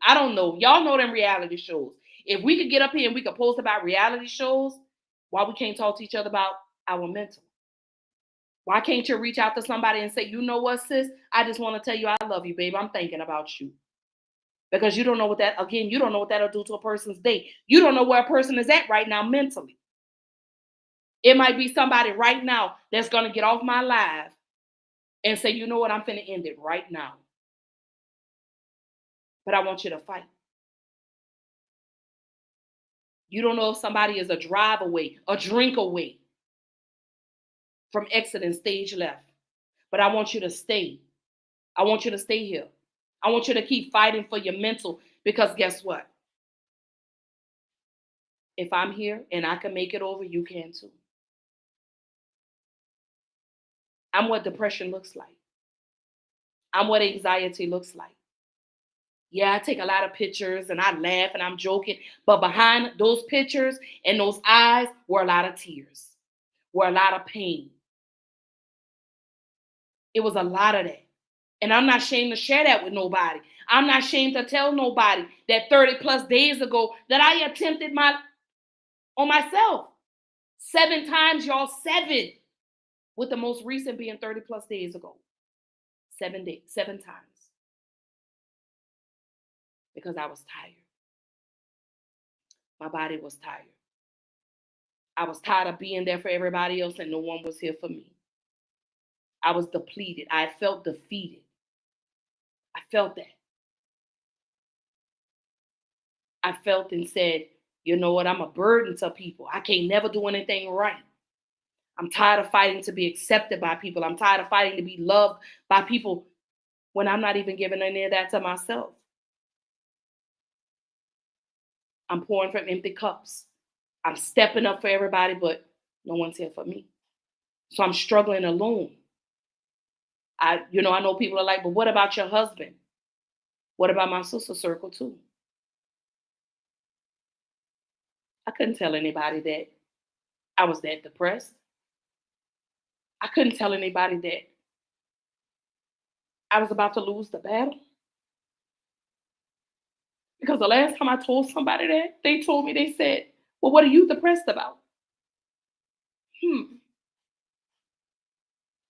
[SPEAKER 1] I don't know. Y'all know them reality shows. If we could get up here and we could post about reality shows, why we can't talk to each other about our mental? Why can't you reach out to somebody and say, you know what, sis? I just want to tell you I love you, babe. I'm thinking about you. Because you don't know what that, again, you don't know what that'll do to a person's day. You don't know where a person is at right now mentally. It might be somebody right now that's going to get off my live and say, you know what, I'm finna end it right now. But I want you to fight. You don't know if somebody is a drive away, a drink away from exiting stage left. But I want you to stay. I want you to stay here. I want you to keep fighting for your mental because guess what? If I'm here and I can make it over, you can too. I'm what depression looks like. I'm what anxiety looks like. Yeah, I take a lot of pictures and I laugh and I'm joking, but behind those pictures and those eyes were a lot of tears, were a lot of pain. It was a lot of that. And I'm not ashamed to share that with nobody. I'm not ashamed to tell nobody that 30 plus days ago that I attempted on myself 7 times, y'all, 7, with the most recent being 30 plus days ago. 7 days, 7 times. Because I was tired. My body was tired. I was tired of being there for everybody else and no one was here for me. I was depleted. I felt defeated. I felt that. I felt and said, you know what, I'm a burden to people. I can't never do anything right. I'm tired of fighting to be accepted by people. I'm tired of fighting to be loved by people when I'm not even giving any of that to myself. I'm pouring from empty cups. I'm stepping up for everybody, but no one's here for me. So I'm struggling alone. I know people are like, but what about your husband? What about my sister circle too? I couldn't tell anybody that I was that depressed. I couldn't tell anybody that I was about to lose the battle. Because the last time I told somebody that, they told me, they said, well, what are you depressed about? Hmm.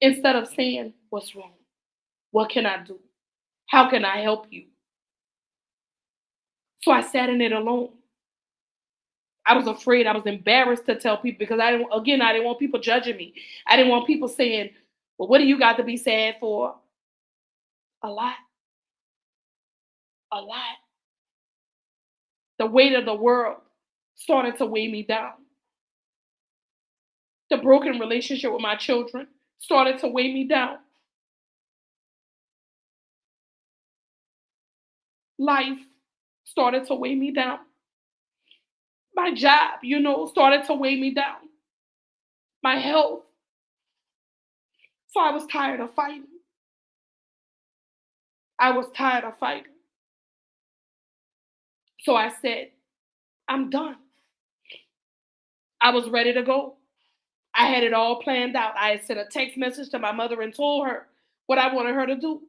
[SPEAKER 1] Instead of saying, what's wrong? What can I do? How can I help you? So I sat in it alone. I was afraid. I was embarrassed to tell people because I didn't want people judging me. I didn't want people saying, well, what do you got to be sad for? A lot, a lot. The weight of the world started to weigh me down. The broken relationship with my children started to weigh me down. Life started to weigh me down. My job, started to weigh me down. My health. So I was tired of fighting. I was tired of fighting. So I said, I'm done. I was ready to go. I had it all planned out. I had sent a text message to my mother and told her what I wanted her to do.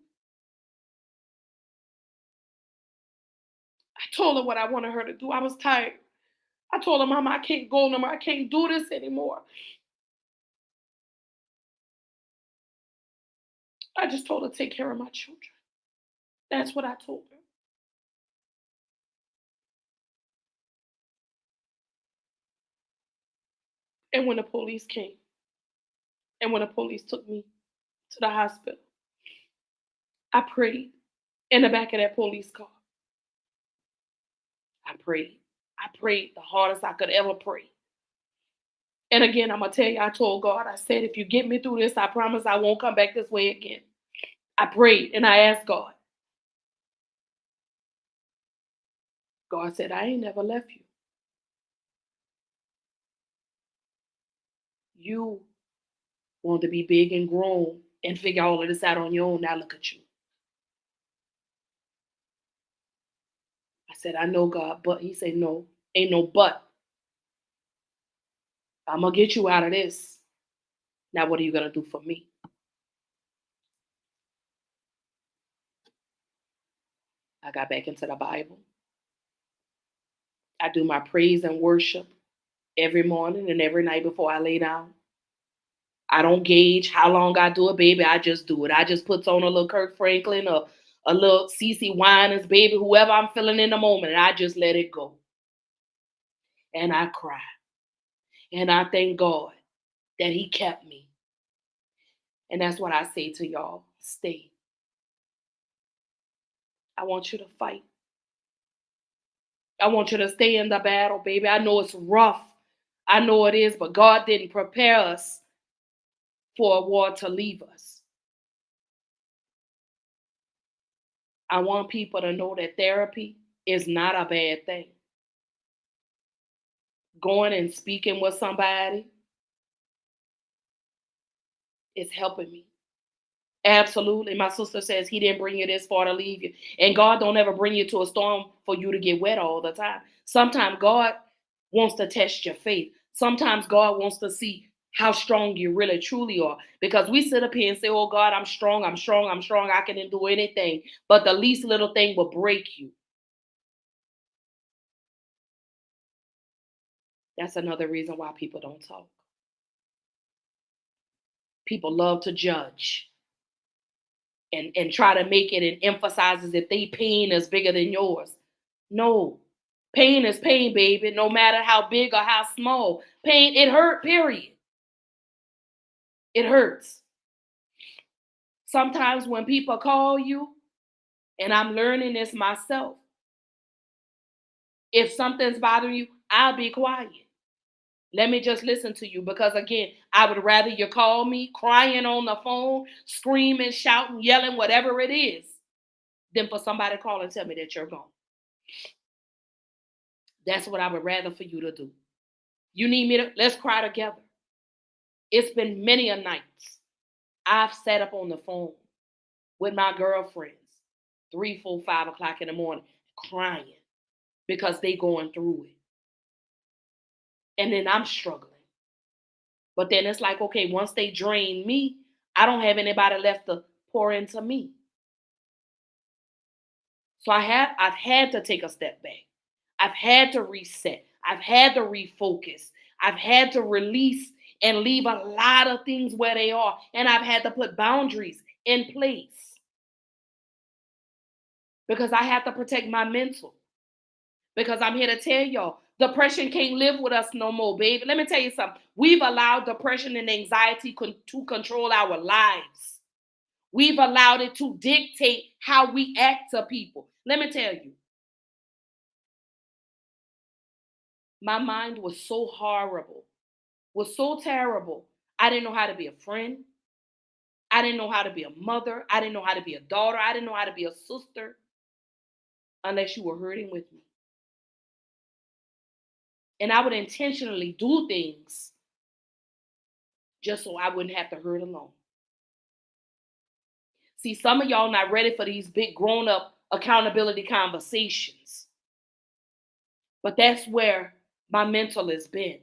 [SPEAKER 1] I told her what I wanted her to do. I was tired. I told her, Mama, I can't go no more. I can't do this anymore. I just told her to take care of my children. That's what I told her. And when the police came, and when the police took me to the hospital, I prayed in the back of that police car. I prayed. I prayed the hardest I could ever pray. And again, I'm going to tell you, I told God, I said, if you get me through this, I promise I won't come back this way again. I prayed and I asked God. God said, I ain't never left you. You want to be big and grown and figure all of this out on your own. Now look at you. I said, I know God, but he said, no, ain't no but. I'm going to get you out of this. Now, what are you going to do for me? I got back into the Bible. I do my praise and worship every morning and every night before I lay down. I don't gauge how long I do it, baby. I just do it. I just puts on a little Kirk Franklin or a little CC Winans, baby, whoever I'm feeling in the moment, and I just let it go. And I cry. And I thank God that he kept me. And that's what I say to y'all. Stay. I want you to fight. I want you to stay in the battle, baby. I know it's rough. I know it is, but God didn't prepare us for a war to leave us. I want people to know that therapy is not a bad thing. Going and speaking with somebody is helping me. Absolutely. My sister says he didn't bring you this far to leave you. And God don't ever bring you to a storm for you to get wet all the time. Sometimes God wants to test your faith. Sometimes God wants to see how strong you really truly are. Because we sit up here and say, oh God, I'm strong, I'm strong, I'm strong. I can do anything. But the least little thing will break you. That's another reason why people don't talk. People love to judge and try to make it and emphasize as if they pain is bigger than yours. No. Pain is pain, baby, no matter how big or how small. Pain, it hurt, period. It hurts. Sometimes when people call you, and I'm learning this myself, if something's bothering you, I'll be quiet. Let me just listen to you because, again, I would rather you call me crying on the phone, screaming, shouting, yelling, whatever it is, than for somebody to call and tell me that you're gone. That's what I would rather for you to do. You need me to, let's cry together. It's been many a nights I've sat up on the phone with my girlfriends, 3, 4, 5 o'clock in the morning, crying because they going through it. And then I'm struggling. But then it's like, okay, once they drain me, I don't have anybody left to pour into me. So I've had to take a step back. I've had to reset. I've had to refocus. I've had to release and leave a lot of things where they are. And I've had to put boundaries in place because I have to protect my mental. Because I'm here to tell y'all, depression can't live with us no more, baby. Let me tell you something. We've allowed depression and anxiety to control our lives. We've allowed it to dictate how we act to people. Let me tell you, my mind was so horrible, was so terrible. I didn't know how to be a friend. I didn't know how to be a mother. I didn't know how to be a daughter. I didn't know how to be a sister unless you were hurting with me. And I would intentionally do things just so I wouldn't have to hurt alone. See, some of y'all not ready for these big grown up accountability conversations. But that's where my mental has been.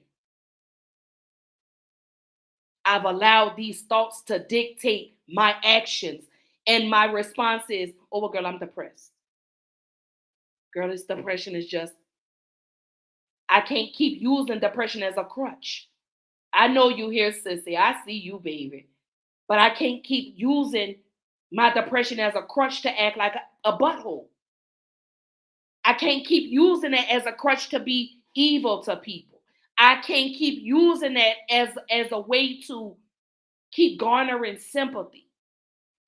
[SPEAKER 1] I've allowed these thoughts to dictate my actions. And my response is, oh, well, girl, I'm depressed. Girl, this depression is just, I can't keep using depression as a crutch. I know you here, sissy. I see you, baby. But I can't keep using my depression as a crutch to act like a butthole. I can't keep using it as a crutch to be evil to people. I can't keep using that as a way to keep garnering sympathy.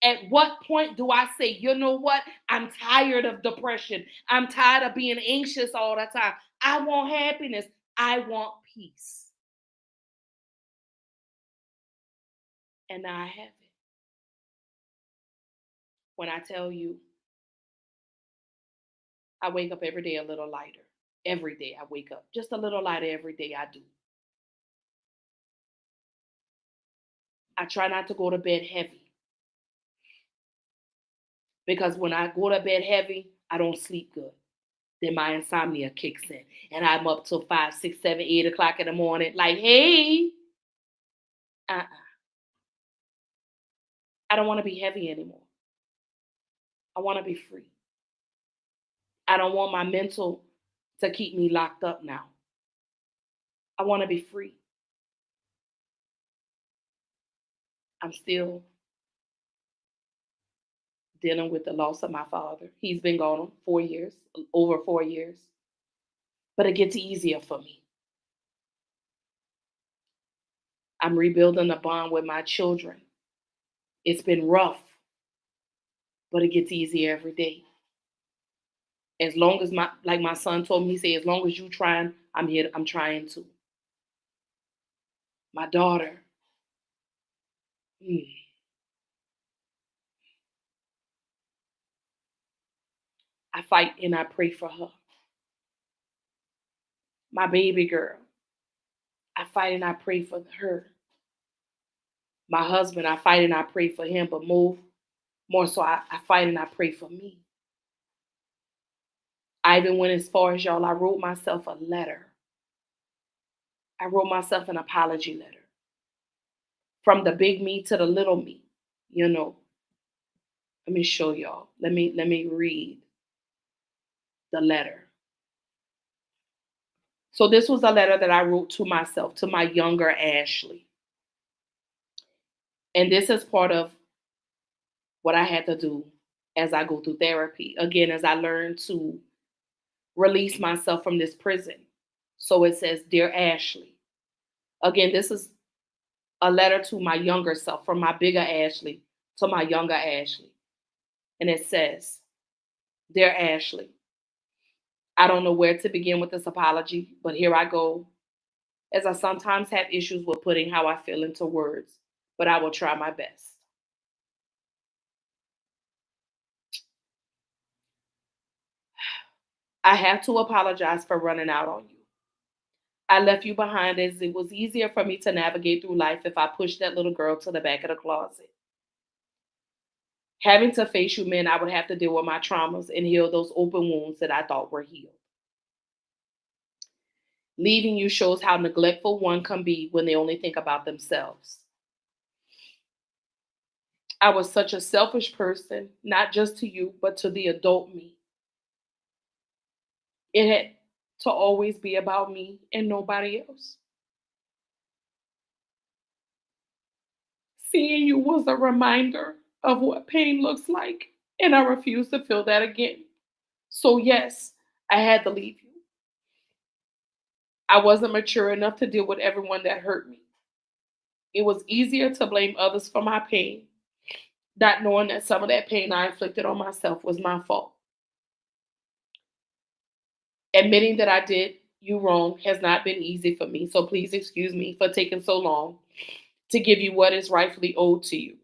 [SPEAKER 1] At what point do I say, you know what? I'm tired of depression. I'm tired of being anxious all the time. I want happiness. I want peace. And I have it. When I tell you, I wake up every day a little lighter. Every day I wake up just a little lighter every day I do. I try not to go to bed heavy because when I go to bed heavy, I don't sleep good. Then my insomnia kicks in and I'm up till 5, 6, 7, 8 o'clock in the morning. Like, hey, uh-uh. I don't want to be heavy anymore. I want to be free. I don't want my mental to keep me locked up now. I want to be free. I'm still dealing with the loss of my father. He's been gone 4 years, over 4 years, but it gets easier for me. I'm rebuilding a bond with my children. It's been rough, but it gets easier every day. As long as like my son told me, he said, as long as you trying, I'm here, I'm trying to. My daughter, mm, I fight and I pray for her. My baby girl, I fight and I pray for her. My husband, I fight and I pray for him, but more so I fight and I pray for me. I even went as far as y'all, I wrote myself a letter. I wrote myself an apology letter from the big me to the little me, you know. Let me show y'all. Let me read the letter. So this was a letter that I wrote to myself, to my younger Ashley. And this is part of what I had to do as I go through therapy. Again, as I learn to release myself from this prison. So it says, Dear Ashley. Again, this is a letter to my younger self, from my bigger Ashley to my younger Ashley. And it says, Dear Ashley, I don't know where to begin with this apology, but here I go, as I sometimes have issues with putting how I feel into words, but I will try my best. I have to apologize for running out on you. I left you behind as it was easier for me to navigate through life if I pushed that little girl to the back of the closet. Having to face you meant I would have to deal with my traumas and heal those open wounds that I thought were healed. Leaving you shows how neglectful one can be when they only think about themselves. I was such a selfish person, not just to you, but to the adult me. It had to always be about me and nobody else. Seeing you was a reminder of what pain looks like, and I refuse to feel that again. So, yes, I had to leave you. I wasn't mature enough to deal with everyone that hurt me. It was easier to blame others for my pain, not knowing that some of that pain I inflicted on myself was my fault. Admitting that I did you wrong has not been easy for me, so please excuse me for taking so long to give you what is rightfully owed to you.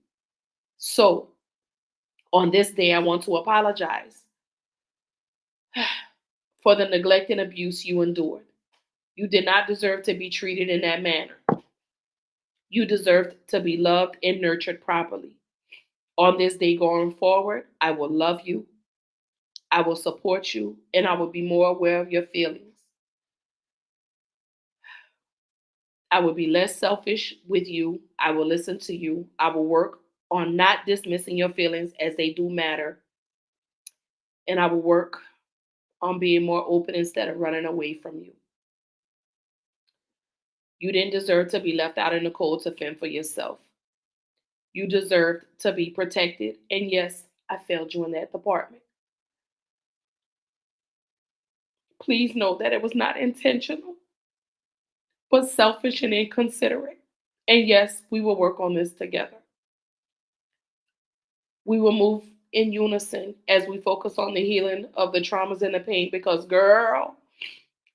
[SPEAKER 1] So, on this day, I want to apologize for the neglect and abuse you endured. You did not deserve to be treated in that manner. You deserved to be loved and nurtured properly. On this day going forward, I will love you, I will support you, and I will be more aware of your feelings. I will be less selfish with you. I will listen to you. I will work on not dismissing your feelings as they do matter. And I will work on being more open instead of running away from you. You didn't deserve to be left out in the cold to fend for yourself. You deserved to be protected. And yes, I failed you in that department. Please know that it was not intentional, but selfish and inconsiderate. And yes, we will work on this together. We will move in unison as we focus on the healing of the traumas and the pain because, girl,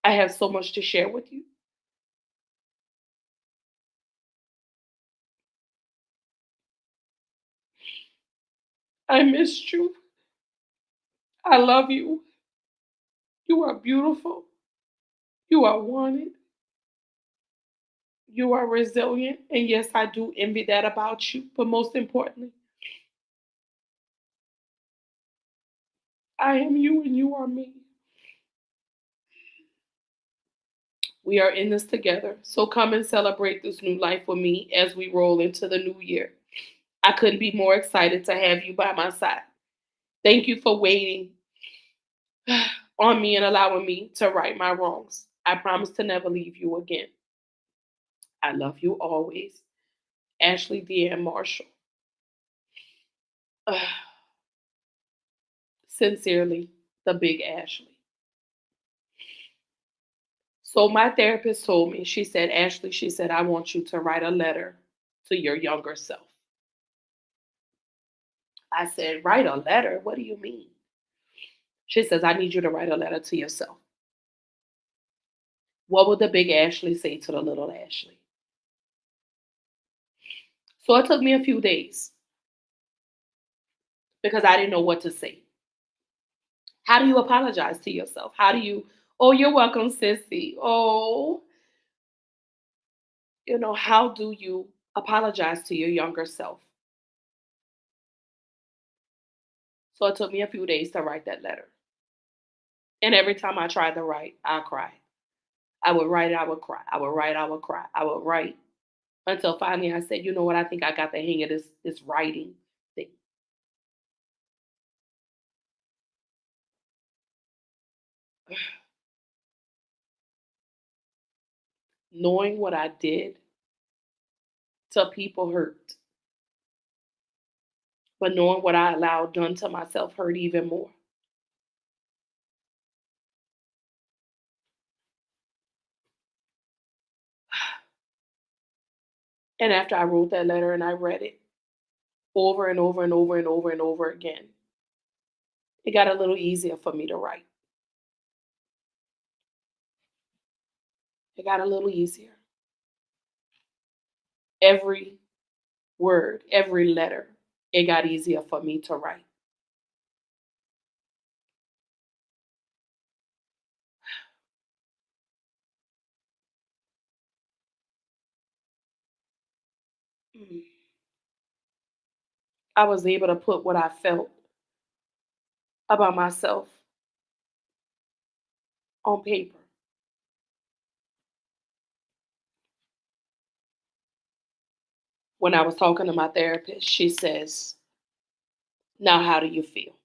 [SPEAKER 1] I have so much to share with you. I missed you. I love you. You are beautiful. You are wanted. You are resilient. And yes, I do envy that about you. But most importantly, I am you and you are me. We are in this together. So come and celebrate this new life with me as we roll into the new year. I couldn't be more excited to have you by my side. Thank you for waiting on me and allowing me to right my wrongs. I promise to never leave you again. I love you always. Ashley Deanne Marshall. Sincerely, the big Ashley. So my therapist told me, she said, Ashley, she said, I want you to write a letter to your younger self. I said, write a letter? What do you mean? She says, I need you to write a letter to yourself. What would the big Ashley say to the little Ashley? So it took me a few days because I didn't know what to say. How do you apologize to yourself? How do you, oh, you're welcome, sissy. Oh, how do you apologize to your younger self? So it took me a few days to write that letter. And every time I tried to write, I cried. I would write, I would cry. I would write, I would cry. I would write until finally I said, you know what? I think I got the hang of this writing thing. Knowing what I did to people hurt, but knowing what I allowed done to myself hurt even more. And after I wrote that letter and I read it over and over and over and over and over again, it got a little easier for me to write. It got a little easier. Every word, every letter, it got easier for me to write. Mm. I was able to put what I felt about myself on paper. When I was talking to my therapist, she says, "Now, how do you feel?"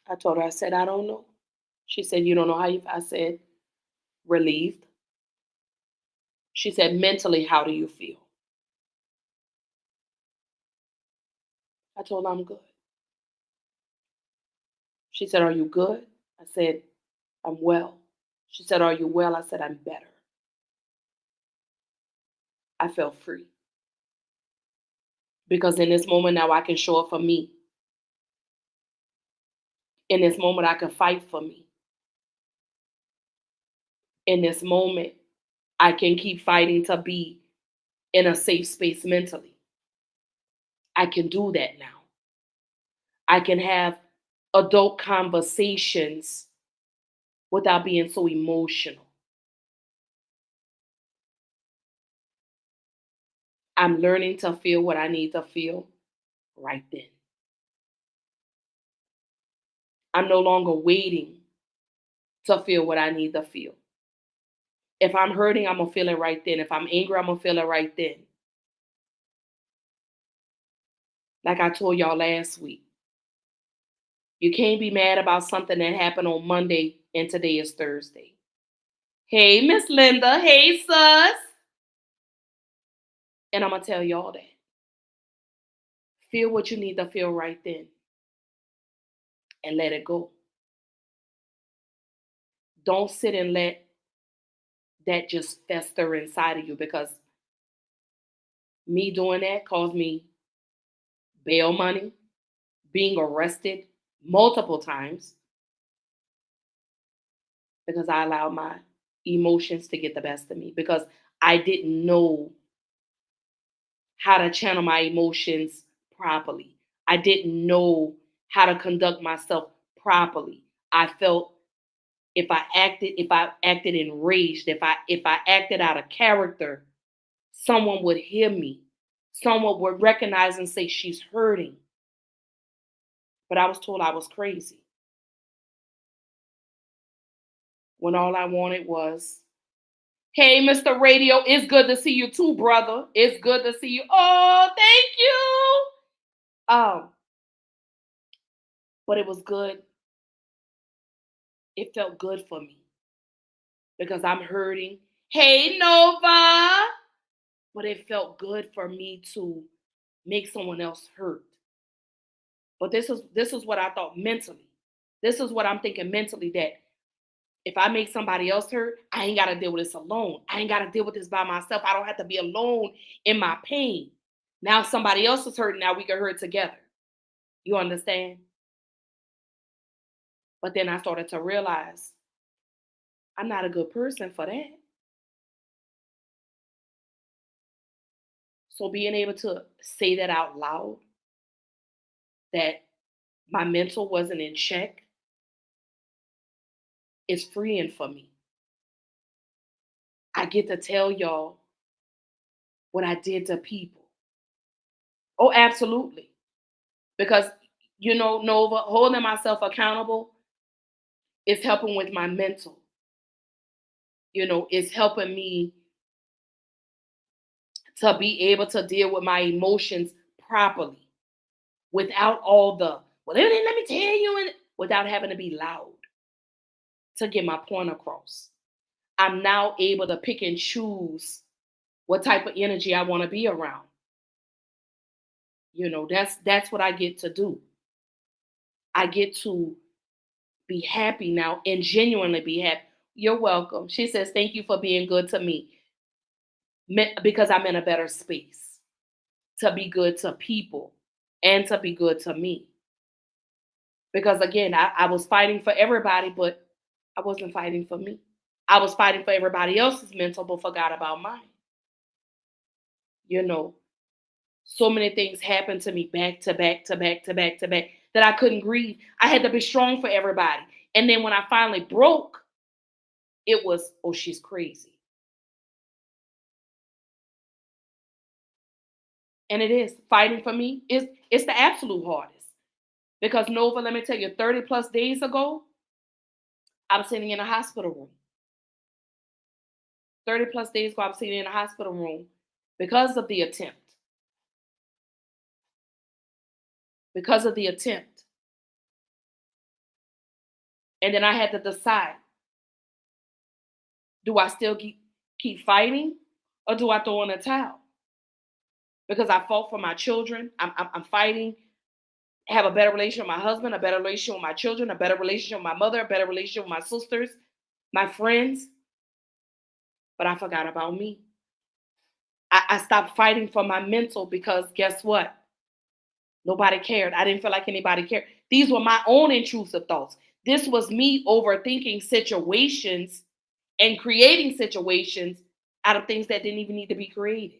[SPEAKER 1] I told her, I said, "I don't know." She said, "You don't know how you feel?" I said, "Relieved." She said, "Mentally, how do you feel?" I told her, "I'm good." She said, "Are you good?" I said, "I'm well." She said, "Are you well?" I said, "I'm better." I felt free because in this moment now I can show up for me. In this moment, I can fight for me. In this moment, I can keep fighting to be in a safe space mentally. I can do that now. I can have adult conversations without being so emotional. I'm learning to feel what I need to feel right then. I'm no longer waiting to feel what I need to feel. If I'm hurting, I'm going to feel it right then. If I'm angry, I'm going to feel it right then. Like I told y'all last week, you can't be mad about something that happened on Monday and today is Thursday. Hey, Miss Linda. Hey, sus. And I'm going to tell y'all that. Feel what you need to feel right then and let it go. Don't sit and let that just fester inside of you because me doing that caused me bail money, being arrested multiple times because I allowed my emotions to get the best of me because I didn't know how to channel my emotions properly. I didn't know how to conduct myself properly. I felt if I acted enraged, if I acted out of character, someone would hear me. Someone would recognize and say she's hurting. But I was told I was crazy when all I wanted was, "Hey, Mr. Radio, it's good to see you too, brother. It's good to see you." Oh, thank you. But it was good. It felt good for me because I'm hurting. Hey, Nova. But it felt good for me to make someone else hurt. But this is what I thought mentally. This is what I'm thinking mentally that if I make somebody else hurt, I ain't got to deal with this alone. I ain't got to deal with this by myself. I don't have to be alone in my pain. Now somebody else is hurting. Now we can hurt together. You understand? But then I started to realize I'm not a good person for that. So being able to say that out loud, that my mental wasn't in check, is freeing for me. I get to tell y'all what I did to people. Oh, absolutely. Because, Nova, holding myself accountable is helping with my mental. It's helping me to be able to deal with my emotions properly without all the, well, let me tell you, and without having to be loud to get my point across. I'm now able to pick and choose what type of energy I want to be around. That's what I get to do. I get to be happy now and genuinely be happy. You're welcome. She says, "Thank you for being good to me because I'm in a better space to be good to people and to be good to me." Because again, I was fighting for everybody, but I wasn't fighting for me. I was fighting for everybody else's mental, but forgot about mine. You know, so many things happened to me back to back to back to back to back that I couldn't grieve. I had to be strong for everybody. And then when I finally broke, it was, "Oh, she's crazy." And it is fighting for me is it's the absolute hardest. Because Nova, let me tell you, 30 plus days ago, I was sitting in a hospital room. 30 plus days ago, I was sitting in a hospital room because of the attempt. Because of the attempt. And then I had to decide, do I still keep fighting or do I throw in a towel? Because I fought for my children. I'm fighting, have a better relationship with my husband, a better relationship with my children, a better relationship with my mother, a better relationship with my sisters, my friends. But I forgot about me. I stopped fighting for my mental because guess what? Nobody cared. I didn't feel like anybody cared. These were my own intrusive thoughts. This was me overthinking situations and creating situations out of things that didn't even need to be created.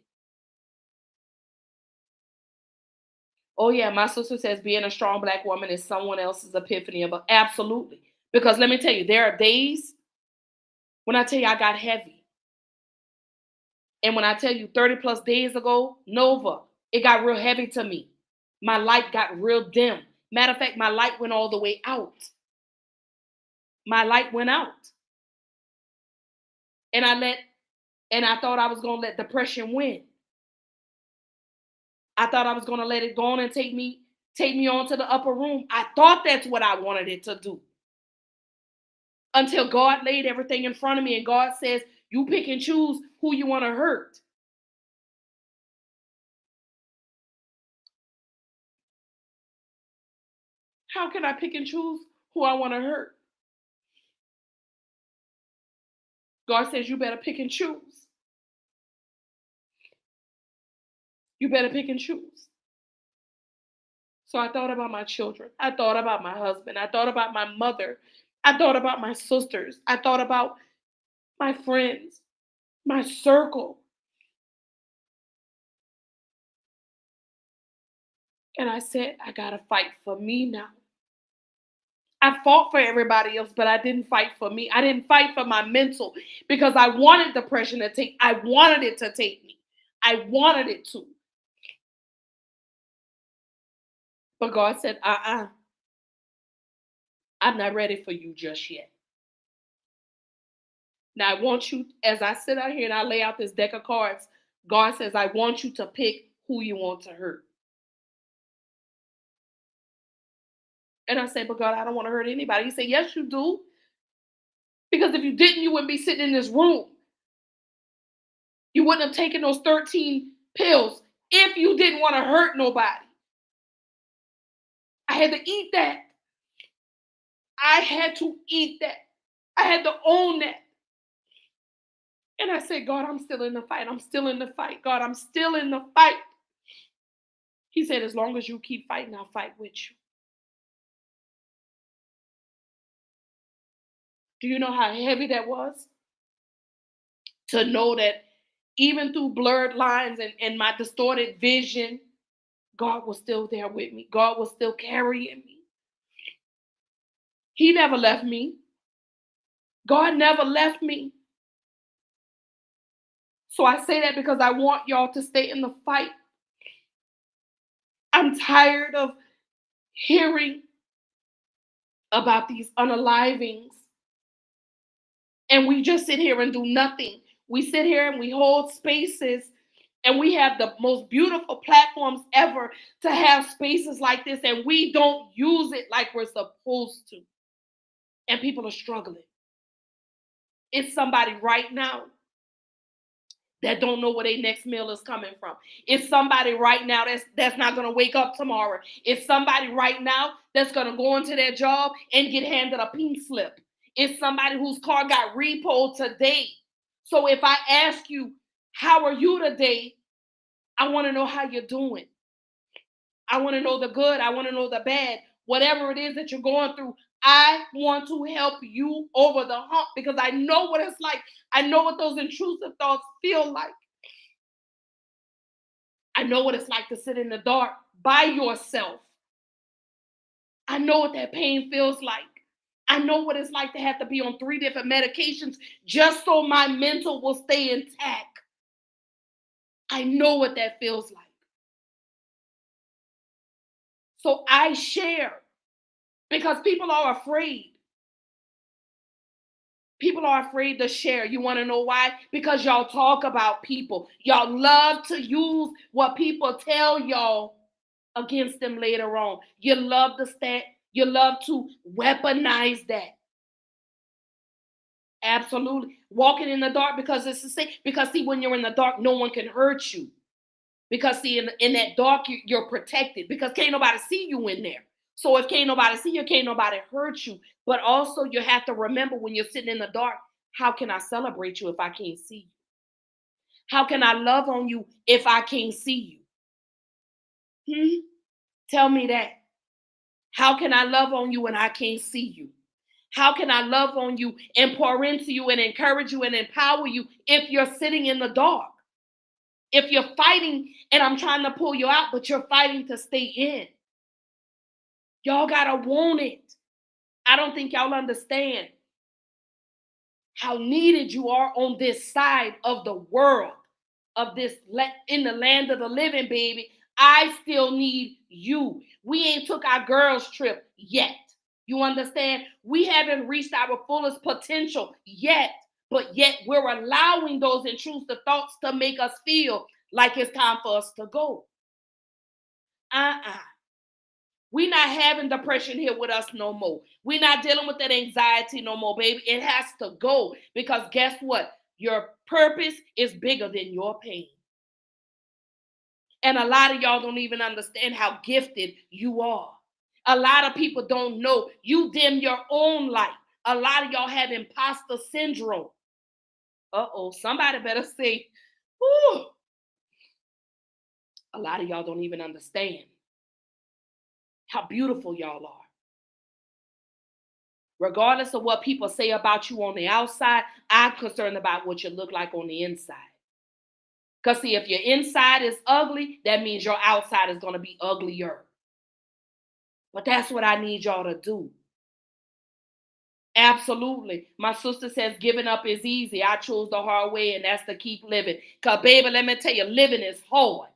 [SPEAKER 1] Oh yeah, my sister says being a strong black woman is someone else's epiphany of absolutely. Because let me tell you, there are days when I tell you I got heavy. And when I tell you 30 plus days ago, Nova, it got real heavy to me. My light got real dim. Matter of fact, my light went all the way out. My light went out. And I thought I was gonna let depression win. I thought I was gonna let it go on and take me on to the upper room. I thought that's what I wanted it to do. Until God laid everything in front of me and God says, you pick and choose who you want to hurt. How can I pick and choose who I want to hurt? God says you better pick and choose. You better pick and choose. So I thought about my children. I thought about my husband. I thought about my mother. I thought about my sisters. I thought about my friends, my circle. And I said, I got to fight for me now. I fought for everybody else, but I didn't fight for me. I didn't fight for my mental because I wanted depression to take, I wanted it to take me. I wanted it to. But God said, I'm not ready for you just yet. Now I want you, as I sit out here and I lay out this deck of cards, God says, I want you to pick who you want to hurt. And I said, but God, I don't want to hurt anybody. He said, yes, you do. Because if you didn't, you wouldn't be sitting in this room. You wouldn't have taken those 13 pills if you didn't want to hurt nobody. I had to eat that. I had to eat that. I had to own that. And I said, God, I'm still in the fight. I'm still in the fight. God, I'm still in the fight. He said, as long as you keep fighting, I'll fight with you. Do you know how heavy that was? To know that even through blurred lines and my distorted vision, God was still there with me. God was still carrying me. He never left me. God never left me. So I say that because I want y'all to stay in the fight. I'm tired of hearing about these unalivings. And we just sit here and do nothing. We sit here and we hold spaces and we have the most beautiful platforms ever to have spaces like this, and we don't use it like we're supposed to. And people are struggling. It's somebody right now that don't know where their next meal is coming from. It's somebody right now that's not going to wake up tomorrow. It's somebody right now that's going to go into their job and get handed a pink slip. It's somebody whose car got repoed today. So if I ask you, how are you today? I want to know how you're doing. I want to know the good. I want to know the bad. Whatever it is that you're going through, I want to help you over the hump because I know what it's like. I know what those intrusive thoughts feel like. I know what it's like to sit in the dark by yourself. I know what that pain feels like. I know what it's like to have to be on 3 different medications just so my mental will stay intact. I know what that feels like. So I share because people are afraid. People are afraid to share. You want to know why? Because y'all talk about people. Y'all love to use what people tell y'all against them later on. You love to stand, you love to weaponize that. Absolutely. Walking in the dark because it's the same. Because see, when you're in the dark, no one can hurt you. Because see, in that dark, you're protected. Because can't nobody see you in there. So if can't nobody see you, can't nobody hurt you. But also you have to remember when you're sitting in the dark, how can I celebrate you if I can't see you? How can I love on you if I can't see you? Tell me that. How can I love on you when I can't see you? How can I love on you and pour into you and encourage you and empower you if you're sitting in the dark? If you're fighting and I'm trying to pull you out, but you're fighting to stay in. Y'all gotta want it. I don't think y'all understand how needed you are on this side of the world, of this in the land of the living, baby. I still need you. We ain't took our girls trip yet. You understand? We haven't reached our fullest potential yet, but yet we're allowing those intrusive thoughts to make us feel like it's time for us to go. We're not having depression here with us no more. We're not dealing with that anxiety no more, baby. It has to go because guess what? Your purpose is bigger than your pain. And a lot of y'all don't even understand how gifted you are. A lot of people don't know you dim your own light. A lot of y'all have imposter syndrome. Somebody better say, whew. A lot of y'all don't even understand how beautiful y'all are. Regardless of what people say about you on the outside, I'm concerned about what you look like on the inside. Because see, if your inside is ugly, that means your outside is going to be uglier. But that's what I need y'all to do. Absolutely. My sister says giving up is easy. I chose the hard way, and that's to keep living. Because, baby, let me tell you, living is hard.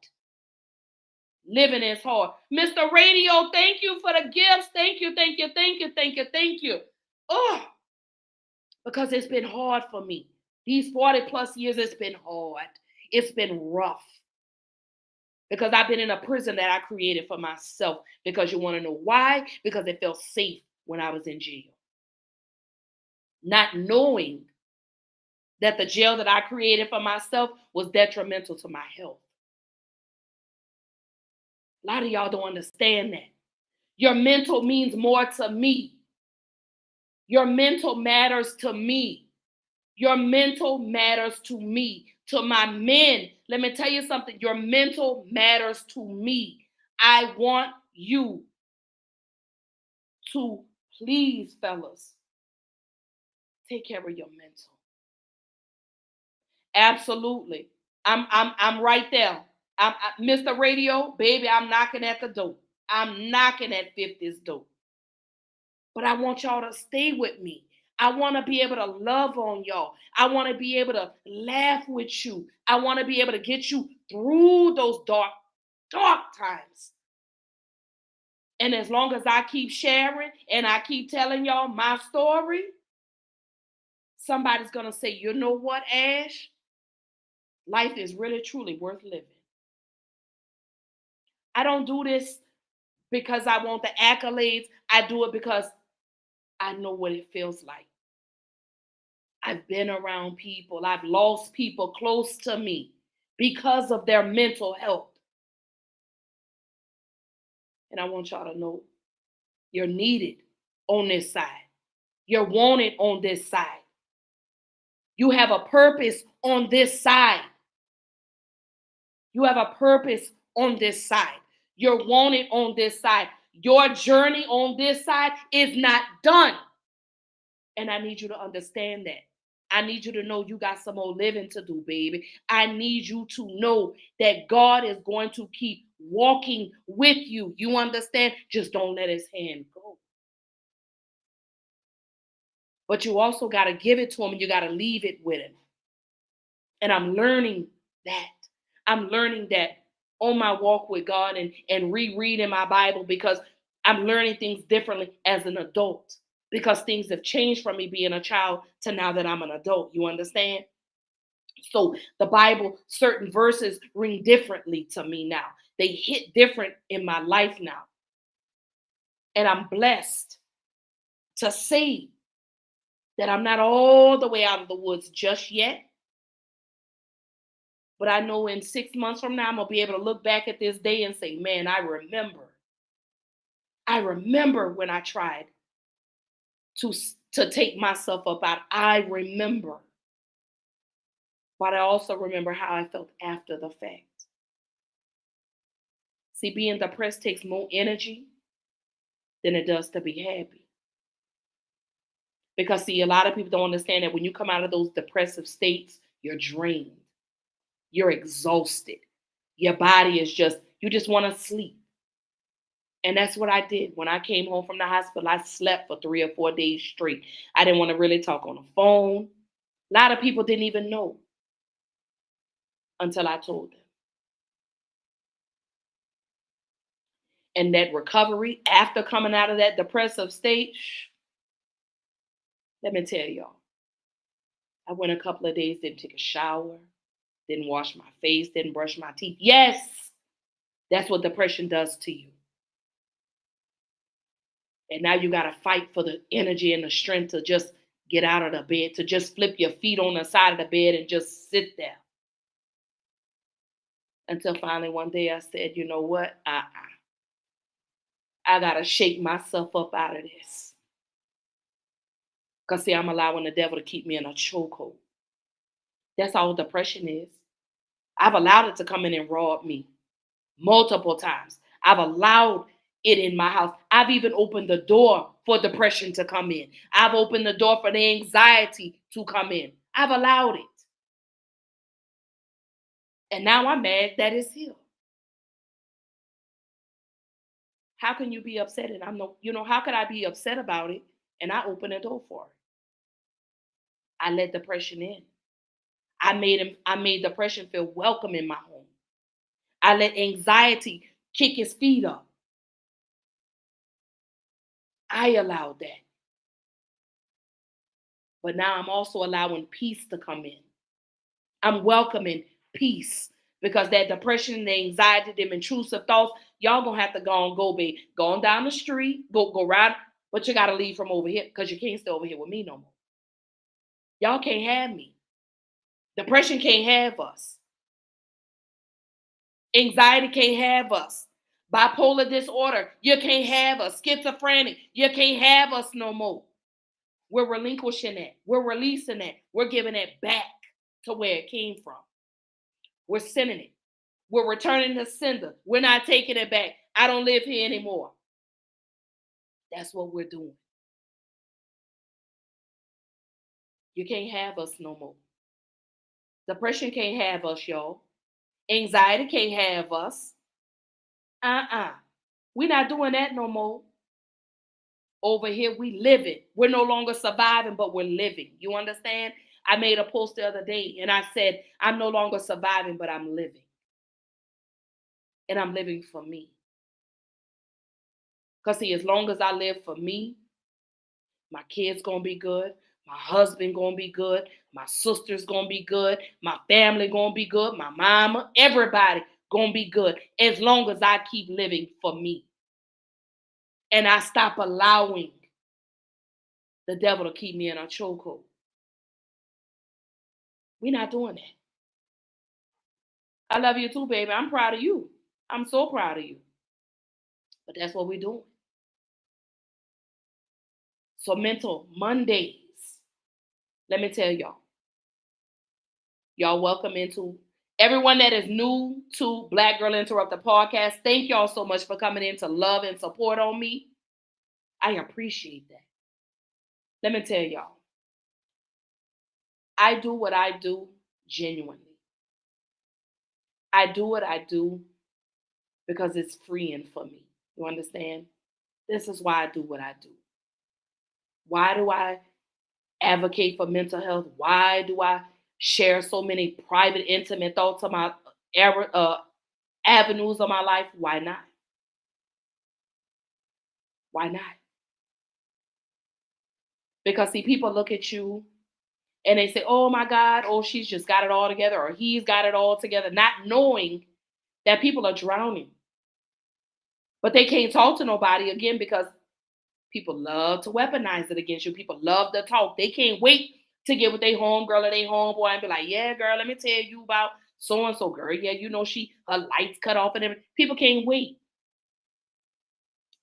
[SPEAKER 1] Living is hard. Mr. Radio, thank you for the gifts. Thank you, thank you, thank you, thank you, thank you. Oh, because it's been hard for me. These 40 plus years, it's been hard. It's been rough. Because I've been in a prison that I created for myself. Because you want to know why? Because it felt safe when I was in jail. Not knowing that the jail that I created for myself was detrimental to my health. A lot of y'all don't understand that. Your mental means more to me. Your mental matters to me. Your mental matters to me. To my men, let me tell you something. Your mental matters to me. I want you to please, fellas, take care of your mental. Absolutely. I'm right there. Mr. Radio, baby, I'm knocking at the door. I'm knocking at 50's door. But I want y'all to stay with me. I want to be able to love on y'all. I want to be able to laugh with you. I want to be able to get you through those dark times. And as long as I keep sharing and I keep telling y'all my story, somebody's going to say, you know what, Ash? Life is really, truly worth living. I don't do this because I want the accolades. I do it because I know what it feels like. I've been around people. I've lost people close to me because of their mental health. And I want y'all to know you're needed on this side. You're wanted on this side. You have a purpose on this side. You have a purpose on this side. You're wanted on this side. Your journey on this side is not done. And I need you to understand that. I need you to know you got some more living to do, baby. I need you to know that God is going to keep walking with you. You understand? Just don't let his hand go. But you also got to give it to him and you got to leave it with him. And I'm learning that. I'm learning that on my walk with God and rereading my Bible because I'm learning things differently as an adult because things have changed from me being a child to now that I'm an adult. You understand? So the Bible, certain verses ring differently to me now. They hit different in my life now. And I'm blessed to say that I'm not all the way out of the woods just yet. But I know in 6 months from now, I'm going to be able to look back at this day and say, man, I remember. I remember when I tried to, to take myself up out. I remember. But I also remember how I felt after the fact. See, being depressed takes more energy than it does to be happy. Because, see, a lot of people don't understand that when you come out of those depressive states, you're drained. You're exhausted. Your body is just, you just want to sleep. And that's what I did. When I came home from the hospital, I slept for 3 or 4 days straight. I didn't want to really talk on the phone. A lot of people didn't even know until I told them. And that recovery after coming out of that depressive state, let me tell y'all, I went a couple of days, didn't take a shower, didn't wash my face, didn't brush my teeth. Yes, that's what depression does to you. And now you got to fight for the energy and the strength to just get out of the bed, to just flip your feet on the side of the bed and just sit there. Until finally one day I said, you know what? I got to shake myself up out of this. Because, see, I'm allowing the devil to keep me in a chokehold. That's all depression is. I've allowed it to come in and rob me multiple times. I've allowed it in my house. I've even opened the door for depression to come in. I've opened the door for the anxiety to come in. I've allowed it. And now I'm mad that it's here. How can you be upset and I'm no, how could I be upset about it and I open the door for it? I let depression in. I made depression feel welcome in my home. I let anxiety kick his feet up. I allowed that. But now I'm also allowing peace to come in. I'm welcoming peace because that depression and the anxiety, them intrusive thoughts, y'all gonna have to go, babe. Go on down the street, go right, but you gotta leave from over here because you can't stay over here with me no more. Y'all can't have me. Depression can't have us. Anxiety can't have us. Bipolar disorder, you can't have us. Schizophrenic, you can't have us no more. We're relinquishing that. We're releasing that. We're giving it back to where it came from. We're sending it. We're returning the sender. We're not taking it back. I don't live here anymore. That's what we're doing. You can't have us no more. Depression can't have us, y'all. Anxiety can't have us. We're not doing that no more. Over here, we live it. We're no longer surviving, but we're living. You understand? I made a post the other day and I said, I'm no longer surviving, but I'm living. And I'm living for me. Because, see, as long as I live for me, my kids going to be good. My husband going to be good. My sister's going to be good. My family going to be good. My mama, everybody going to be good. As long as I keep living for me. And I stop allowing the devil to keep me in a chokehold. We're not doing that. I love you too, baby. I'm proud of you. I'm so proud of you. But that's what we're doing. So Mental Mondays, let me tell y'all. Y'all welcome into everyone that is new to Black Girl Interrupt the podcast. Thank y'all so much for coming in to love and support on me. I appreciate that. Let me tell y'all. I do what I do genuinely. I do what I do because it's freeing for me. You understand? This is why I do what I do. Why do I advocate for mental health? Why do I share so many private, intimate thoughts of my avenues of my life, why not? Why not? Because see, people look at you and they say, oh my God, oh, she's just got it all together, or he's got it all together, not knowing that people are drowning. But they can't talk to nobody again because people love to weaponize it against you. People love to talk. They can't wait to get with their homegirl or their homeboy and be like, yeah, girl, let me tell you about so and so, girl. Yeah, you know, her lights cut off and everything. People can't wait.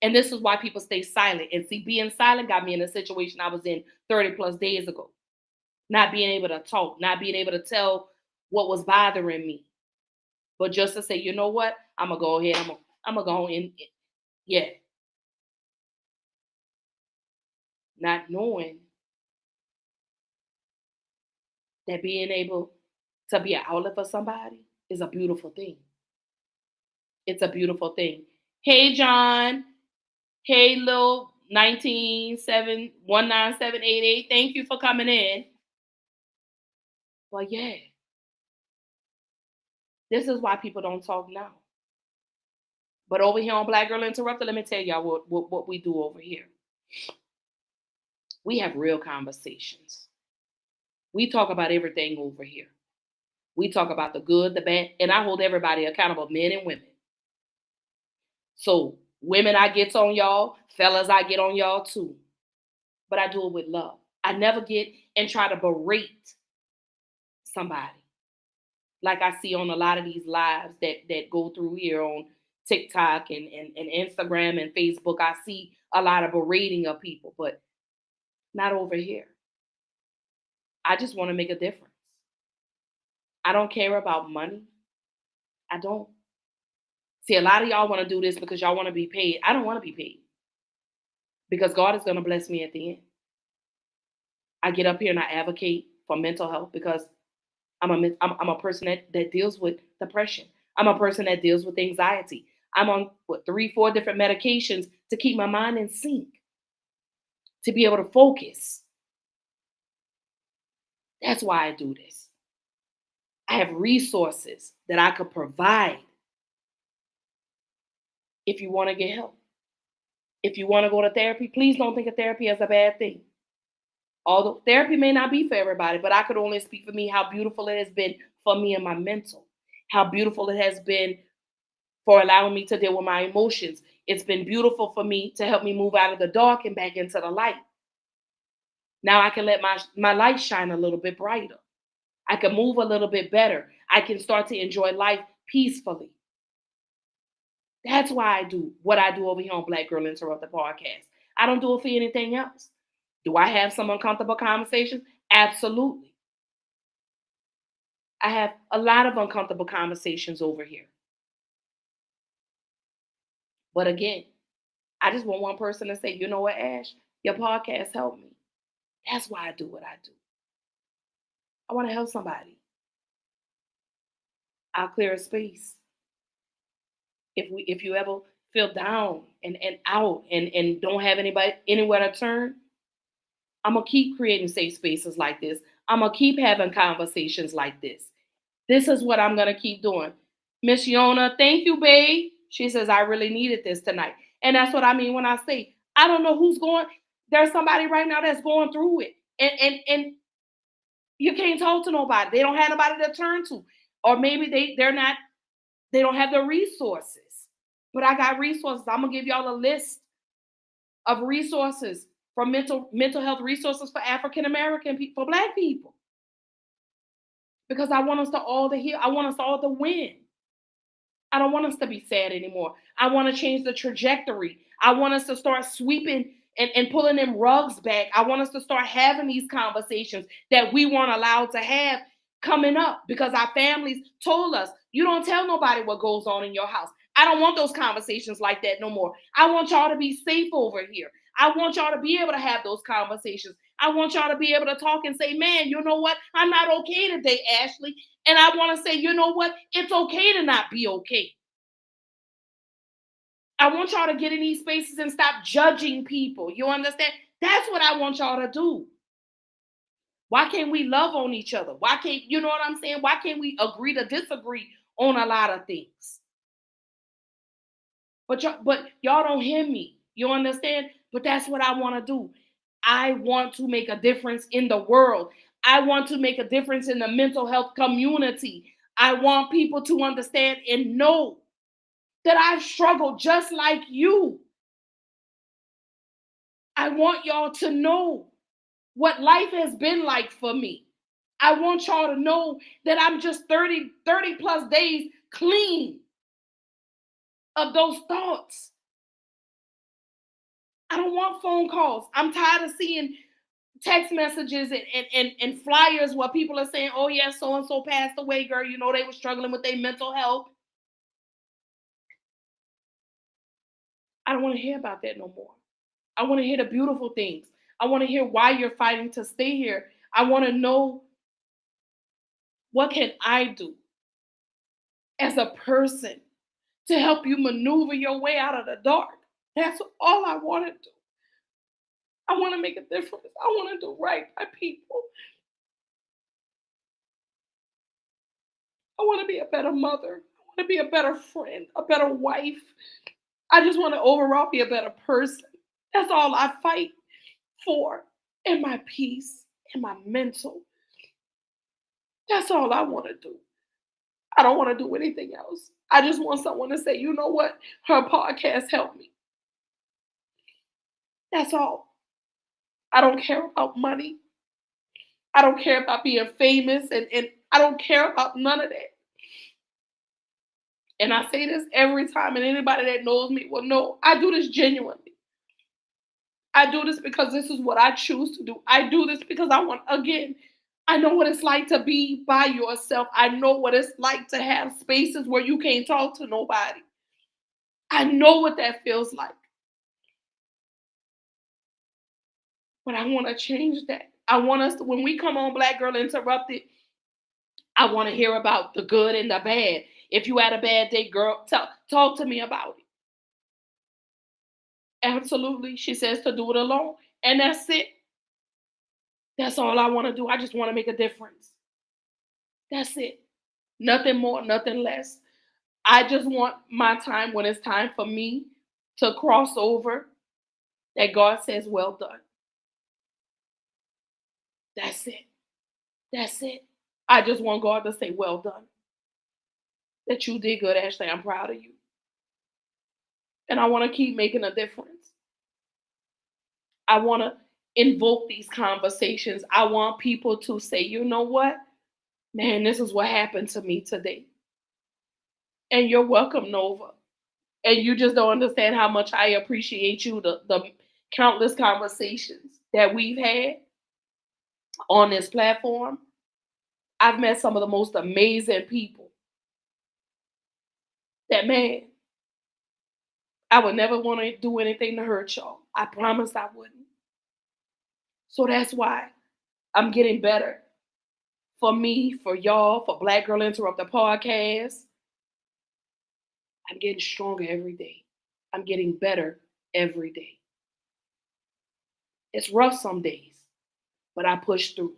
[SPEAKER 1] And this is why people stay silent. And see, being silent got me in a situation I was in 30 plus days ago. Not being able to talk, not being able to tell what was bothering me. But just to say, you know what? I'm gonna go ahead. I'm gonna go in. Yeah. Not knowing that being able to be an outlet for somebody is a beautiful thing. It's a beautiful thing. Hey, John. Hey, Lil 19788. Thank you for coming in. But yeah, this is why people don't talk now. But over here on Black Girl Interrupted, let me tell y'all what we do over here. We have real conversations. We talk about everything over here. We talk about the good, the bad, and I hold everybody accountable, men and women. So, women, I get on y'all, fellas, I get on y'all too. But I do it with love. I never get and try to berate somebody like I see on a lot of these lives that go through here on TikTok and Instagram and Facebook. I see a lot of berating of people, but not over here. I just want to make a difference. I don't care about money. I don't. See, a lot of y'all want to do this because y'all want to be paid. I don't want to be paid because God is going to bless me at the end. I get up here and I advocate for mental health because I'm a person that deals with depression. I'm a person that deals with anxiety. I'm on 3-4 different medications to keep my mind in sync, to be able to focus. That's why I do this. I have resources that I could provide if you want to get help. If you want to go to therapy, please don't think of therapy as a bad thing. Although therapy may not be for everybody, but I could only speak for me how beautiful it has been for me and my mental, how beautiful it has been for allowing me to deal with my emotions. It's been beautiful for me to help me move out of the dark and back into the light. Now I can let my light shine a little bit brighter. I can move a little bit better. I can start to enjoy life peacefully. That's why I do what I do over here on Black Girl Interrupted podcast. I don't do it for anything else. Do I have some uncomfortable conversations? Absolutely. I have a lot of uncomfortable conversations over here. But again, I just want one person to say, you know what, Ash, your podcast helped me. That's why I do what I do. I want to help somebody. I'll clear a space. If you ever feel down and out and don't have anybody anywhere to turn, I'm gonna keep creating safe spaces like this. I'm gonna keep having conversations like this. This is what I'm gonna keep doing. Miss Yona, thank you, babe. She says I really needed this tonight. And that's what I mean when I say I don't know who's going. There's somebody right now that's going through it. And you can't talk to nobody. They don't have nobody to turn to. Or maybe they don't have the resources. But I got resources. I'm gonna give y'all a list of resources for mental health resources for African American people, for Black people. Because I want us to all to heal. I want us all to win. I don't want us to be sad anymore. I want to change the trajectory. I want us to start sweeping and pulling them rugs back. I want us to start having these conversations that we weren't allowed to have coming up because our families told us, you don't tell nobody what goes on in your house. I don't want those conversations like that no more. I want y'all to be safe over here. I want y'all to be able to have those conversations. I want y'all to be able to talk and say, man, you know what? I'm not okay today, Ashley. And I want to say, you know what? It's okay to not be okay. I want y'all to get in these spaces and stop judging people. You understand? That's what I want y'all to do. Why can't we love on each other? Why can't, you know what I'm saying? Why can't we agree to disagree on a lot of things? But y'all don't hear me. You understand? But that's what I want to do. I want to make a difference in the world. I want to make a difference in the mental health community. I want people to understand and know that I've struggled just like you. I want y'all to know what life has been like for me. I want y'all to know that I'm just 30 plus days clean of those thoughts. I don't want phone calls. I'm tired of seeing text messages and flyers where people are saying, oh, yeah, so and so passed away, girl. You know, they were struggling with their mental health. I don't want to hear about that no more. I want to hear the beautiful things. I want to hear why you're fighting to stay here. I want to know, what can I do as a person to help you maneuver your way out of the dark? That's all I want to do. I want to make a difference. I want to do right by people. I want to be a better mother. I want to be a better friend, a better wife. I just want to overall be a better person. That's all I fight for. And my peace and my mental. That's all I want to do. I don't want to do anything else. I just want someone to say, you know what? Her podcast helped me. That's all. I don't care about money. I don't care about being famous, and I don't care about none of that. And I say this every time, and anybody that knows me will know I do this genuinely. I do this because this is what I choose to do. I do this because I want, again, I know what it's like to be by yourself. I know what it's like to have spaces where you can't talk to nobody. I know what that feels like. But I want to change that. I want us to, when we come on Black Girl Interrupted, I want to hear about the good and the bad. If you had a bad day, girl, talk to me about it. Absolutely. She says to do it alone. And that's it. That's all I want to do. I just want to make a difference. That's it. Nothing more, nothing less. I just want my time, when it's time for me to cross over, that God says, well done. That's it. That's it. I just want God to say, well done. That you did good, Ashley. I'm proud of you. And I want to keep making a difference. I want to invoke these conversations. I want people to say, you know what? Man, this is what happened to me today. And you're welcome, Nova. And you just don't understand how much I appreciate you, the countless conversations that we've had on this platform. I've met some of the most amazing people that, man, I would never want to do anything to hurt y'all. I promised I wouldn't. So that's why I'm getting better. For me, for y'all, for Black Girl Interrupt the podcast, I'm getting stronger every day. I'm getting better every day. It's rough some days, but I push through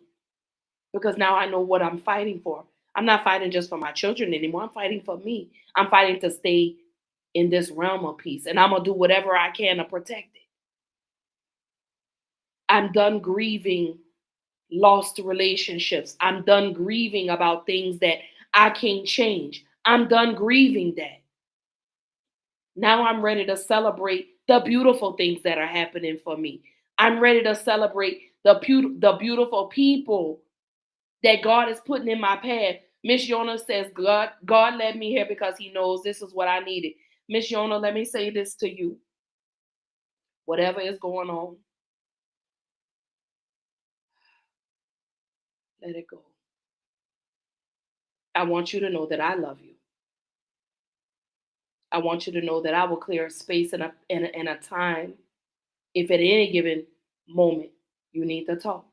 [SPEAKER 1] because now I know what I'm fighting for. I'm not fighting just for my children anymore. I'm fighting for me. I'm fighting to stay in this realm of peace, and I'm going to do whatever I can to protect it. I'm done grieving lost relationships. I'm done grieving about things that I can't change. I'm done grieving that. Now I'm ready to celebrate the beautiful things that are happening for me. I'm ready to celebrate the beautiful people that God is putting in my path. Miss Yona says, God led me here because he knows this is what I needed. Miss Yona, let me say this to you. Whatever is going on, let it go. I want you to know that I love you. I want you to know that I will clear a space and a time if at any given moment you need to talk.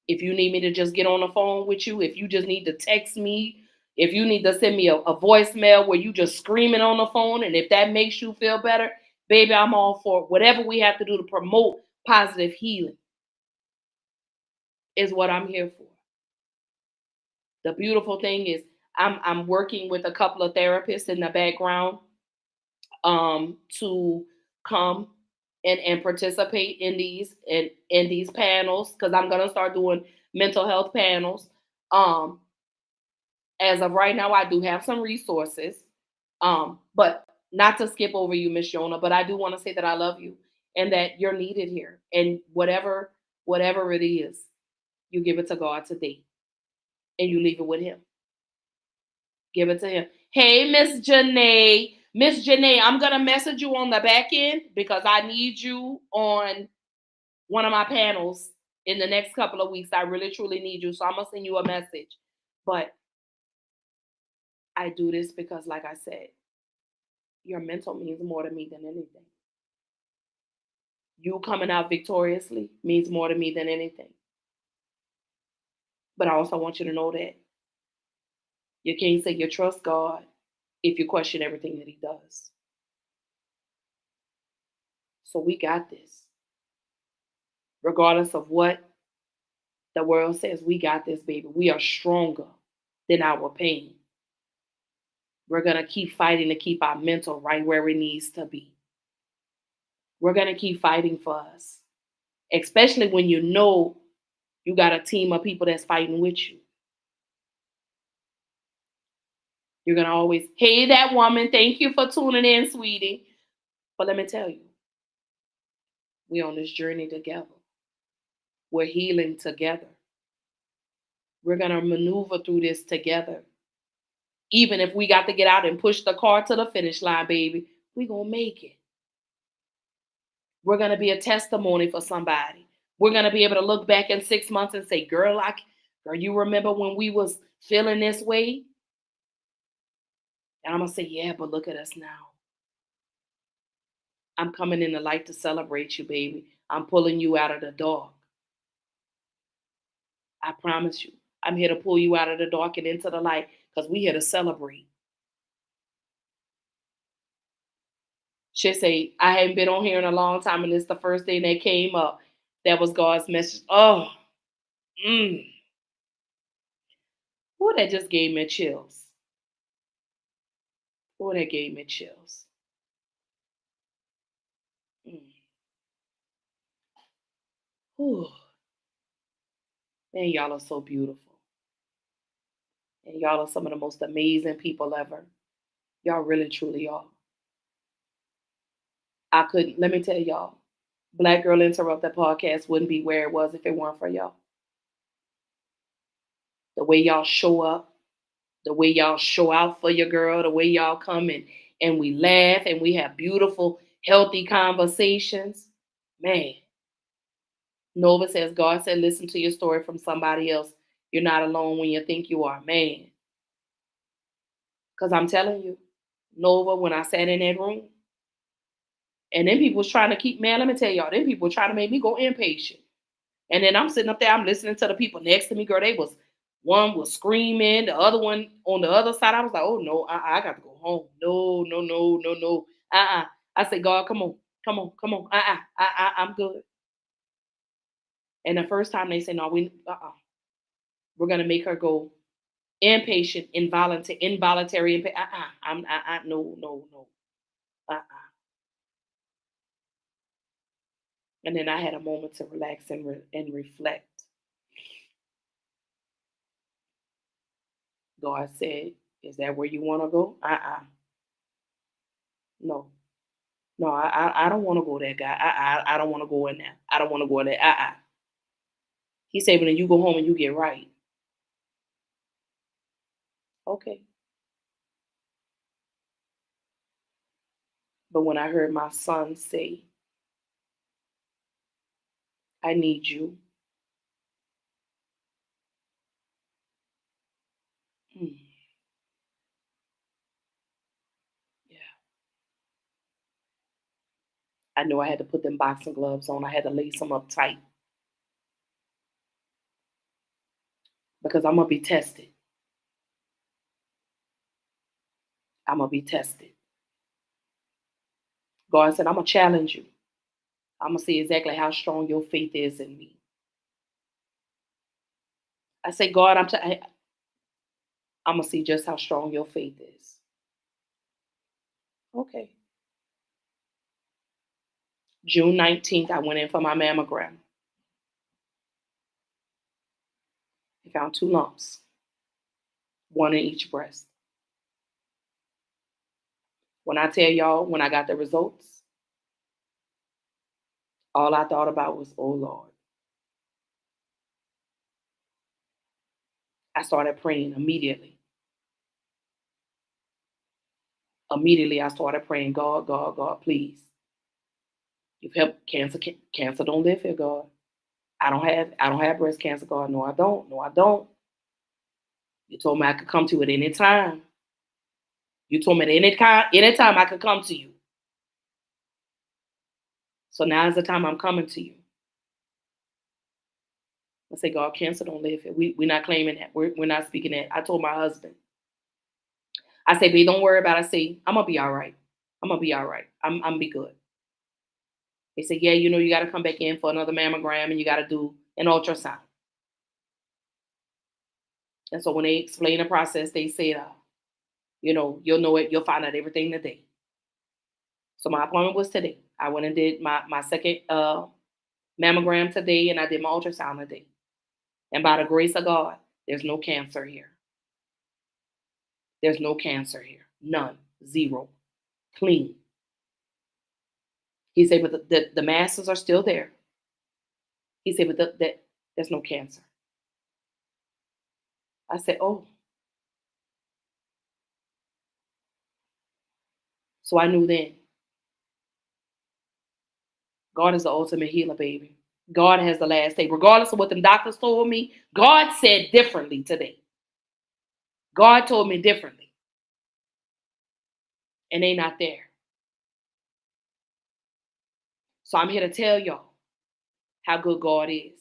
[SPEAKER 1] If you need me to just get on the phone with you, if you just need to text me, if you need to send me a voicemail where you just screaming on the phone, and if that makes you feel better, baby, I'm all for it. Whatever we have to do to promote positive healing is what I'm here for. The beautiful thing is I'm working with a couple of therapists in the background to come and participate in these panels, because I'm gonna start doing mental health panels. Um, as of right now, I do have some resources. But not to skip over you, Miss Yona, but I do want to say that I love you and that you're needed here. And whatever it is, you give it to God today and you leave it with Him. Give it to Him. Hey, Miss Janae. Miss Janae, I'm gonna message you on the back end because I need you on one of my panels in the next couple of weeks. I really truly need you. So I'm gonna send you a message. But I do this because, like I said, your mental means more to me than anything. You coming out victoriously means more to me than anything. But I also want you to know that you can't say you trust God if you question everything that He does. So we got this. Regardless of what the world says, we got this, baby. We are stronger than our pain. We're going to keep fighting to keep our mental right where it needs to be. We're going to keep fighting for us, especially when you know you got a team of people that's fighting with you. You're going to always, hey, that woman, thank you for tuning in, sweetie. But let me tell you, we're on this journey together. We're healing together. We're going to maneuver through this together. Even if we got to get out and push the car to the finish line, baby, we're going to make it. We're going to be a testimony for somebody. We're going to be able to look back in 6 months and say, girl, you remember when we was feeling this way? And I'm going to say, yeah, but look at us now. I'm coming in the light to celebrate you, baby. I'm pulling you out of the dark. I promise you. I'm here to pull you out of the dark and into the light because we're here to celebrate. She say, I hadn't been on here in a long time, and it's the first thing that came up. That was God's message. Oh, oh, that just gave me chills. Oh, that gave me chills. Mm. Ooh. Man, y'all are so beautiful. And y'all are some of the most amazing people ever. Y'all really, truly are. I couldn't, let me tell y'all, Black Girl Interrupt the podcast wouldn't be where it was if it weren't for y'all. The way y'all show up, the way y'all show out for your girl, the way y'all come and we laugh and we have beautiful, healthy conversations. Man, Nova says, God said, listen to your story from somebody else. You're not alone when you think you are. Man, because I'm telling you, Nova, when I sat in that room, and then people was trying to keep, man, let me tell y'all, then people were trying to make me go impatient. And then I'm sitting up there, I'm listening to the people next to me, girl. One was screaming, the other one on the other side. I was like, oh no, I got to go home. No, no, no, no, no. I said, God, come on, come on, come on. I'm good. And the first time they said, no, we're gonna make her go impatient, involuntary. No, no, no. And then I had a moment to relax and reflect. God said, is that where you want to go? No. No, I don't want to go there, guy. I don't want to go in there. I don't want to go in there. He said, when you go home and you get right. Okay. But when I heard my son say, I need you. Mm, yeah. I knew I had to put them boxing gloves on. I had to lace them up tight because I'm going to be tested. I'm going to be tested. God said, I'm going to challenge you. I'm going to see exactly how strong your faith is in me. I say, God, I'm going to see just how strong your faith is. Okay. June 19th, I went in for my mammogram. They found 2 lumps, one in each breast. When I tell y'all, when I got the results, all I thought about was, oh Lord. I started praying immediately. Immediately, I started praying, God, God, God, please. You've helped cancer. Cancer don't live here, God. I don't have breast cancer, God. No, I don't. No, I don't. You told me I could come to you at any time. You told me at any time I could come to you. So now is the time I'm coming to you. I say, God, cancer don't live here. We're not claiming that. We're not speaking that. I told my husband. I say, babe, don't worry about it. I say, I'm gonna be all right. I'm gonna be all right. I'm gonna be good. They say, yeah, you got to come back in for another mammogram and you got to do an ultrasound. And so when they explain the process, they said, you'll know it. You'll find out everything today. So my appointment was today. I went and did my second mammogram today, and I did my ultrasound today. And by the grace of God, there's no cancer here. There's no cancer here. None. Zero. Clean. He said, but the masses are still there. He said, but there's no cancer. I said, oh. So I knew then. God is the ultimate healer, baby. God has the last say. Regardless of what the doctors told me, God said differently today. God told me differently. And they not there. So I'm here to tell y'all how good God is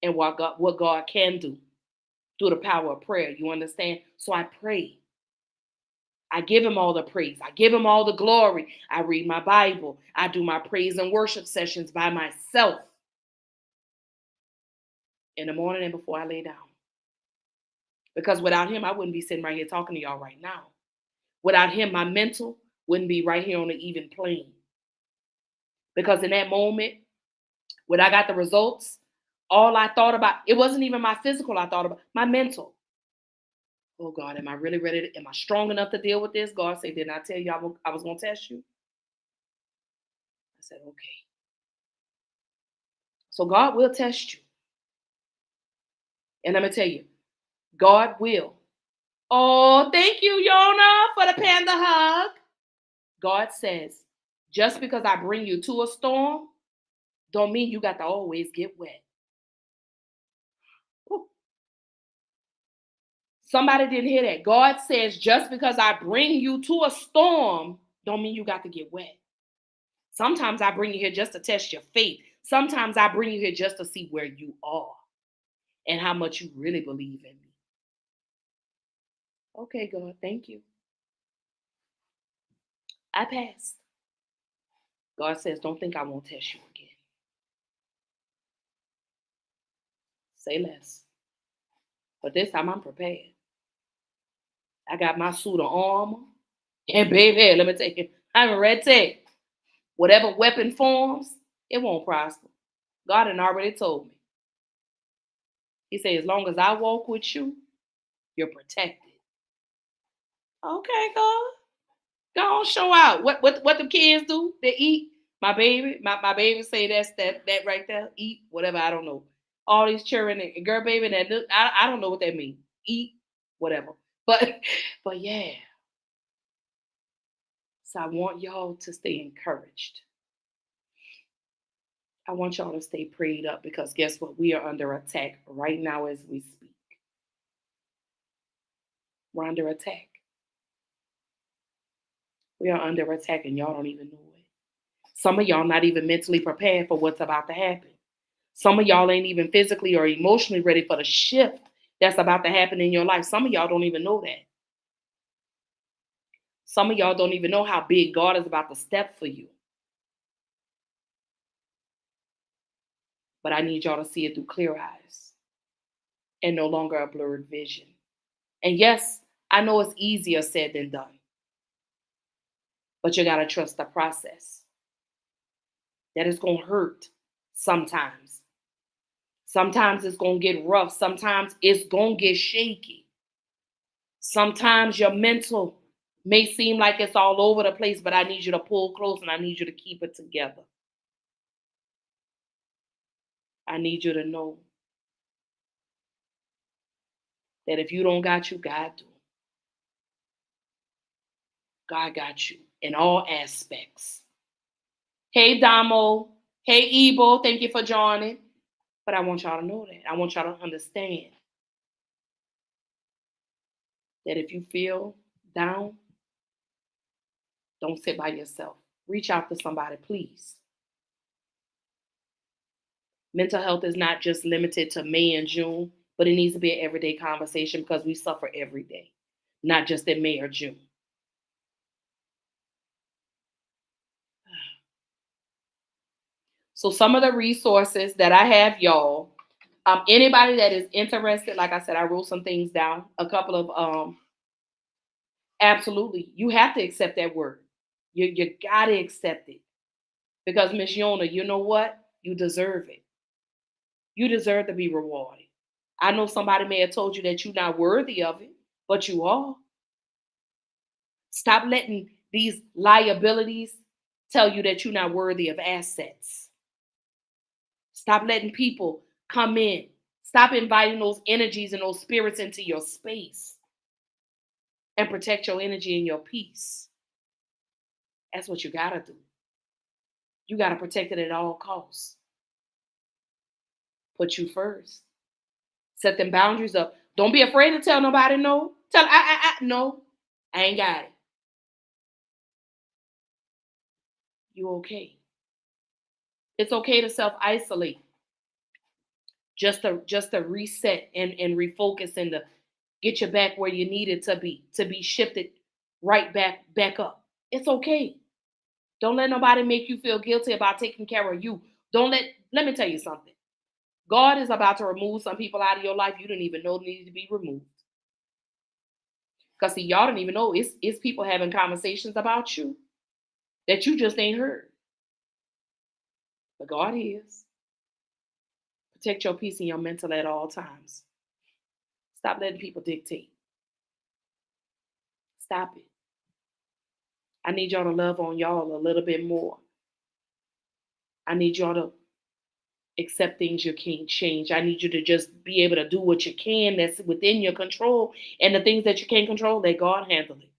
[SPEAKER 1] and what God can do through the power of prayer. You understand? So I pray. I give him all the praise. I give him all the glory. I read my Bible. I do my praise and worship sessions by myself in the morning and before I lay down. Because without him, I wouldn't be sitting right here talking to y'all right now. Without him, my mental wouldn't be right here on the even plane. Because in that moment, when I got the results, all I thought about, it wasn't even my physical I thought about, my mental. Oh God, am I really ready? Am I strong enough to deal with this? God said, didn't I tell you I was going to test you? I said, okay. So God will test you. And let me tell you, God will. Oh, thank you, Yona, for the panda hug. God says, just because I bring you to a storm, don't mean you got to always get wet. Ooh. Somebody didn't hear that. God says, just because I bring you to a storm, don't mean you got to get wet. Sometimes I bring you here just to test your faith. Sometimes I bring you here just to see where you are and how much you really believe in me. Okay, God, thank you. I passed. God says, don't think I won't test you again. Say less. But this time I'm prepared. I got my suit of armor. And baby, let me tell you, I'm ready to take whatever weapon forms, it won't prosper. God had already told me. He said, as long as I walk with you, you're protected. Okay, God. Go on, show out. What the kids do? They eat. My baby say that right there. Eat whatever, I don't know. All these children and girl baby that I don't know what that means. Eat whatever. But yeah. So I want y'all to stay encouraged. I want y'all to stay prayed up because guess what? We are under attack right now as we speak. We're under attack. We are under attack and y'all don't even know it. Some of y'all not even mentally prepared for what's about to happen. Some of y'all ain't even physically or emotionally ready for the shift that's about to happen in your life. Some of y'all don't even know that. Some of y'all don't even know how big God is about to step for you. But I need y'all to see it through clear eyes and no longer a blurred vision. And yes, I know it's easier said than done. But you got to trust the process. that it's going to hurt sometimes. Sometimes it's going to get rough. Sometimes it's going to get shaky. Sometimes your mental may seem like it's all over the place, but I need you to pull close and I need you to keep it together. I need you to know that if you don't got you, God do. God got you in all aspects. Hey, Damo. Hey, Ebo. Thank you for joining. But I want y'all to know that. I want y'all to understand that if you feel down, don't sit by yourself. Reach out to somebody, please. Mental health is not just limited to May and June, but it needs to be an everyday conversation because we suffer every day, not just in May or June. So some of the resources that I have, y'all, anybody that is interested, like I said, I wrote some things down, a couple of, absolutely, you have to accept that word. You got to accept it because Miss Yona, you know what? You deserve it. You deserve to be rewarded. I know somebody may have told you that you're not worthy of it, but you are. Stop letting these liabilities tell you that you're not worthy of assets. Stop letting people come in. Stop inviting those energies and those spirits into your space and protect your energy and your peace. That's what you got to do. You got to protect it at all costs. Put you first. Set them boundaries up. Don't be afraid to tell nobody no. Tell no, I ain't got it. You okay. It's okay to self-isolate. Just to reset and refocus and to get you back where you needed to be shifted right back up. It's okay. Don't let nobody make you feel guilty about taking care of you. Let me tell you something. God is about to remove some people out of your life you didn't even know needed to be removed. Because see, y'all didn't even know it's people having conversations about you that you just ain't heard. But God is. Protect your peace and your mental at all times. Stop letting people dictate. Stop it. I need y'all to love on y'all a little bit more. I need y'all to accept things you can't change. I need you to just be able to do what you can that's within your control. And the things that you can't control, let God handle it.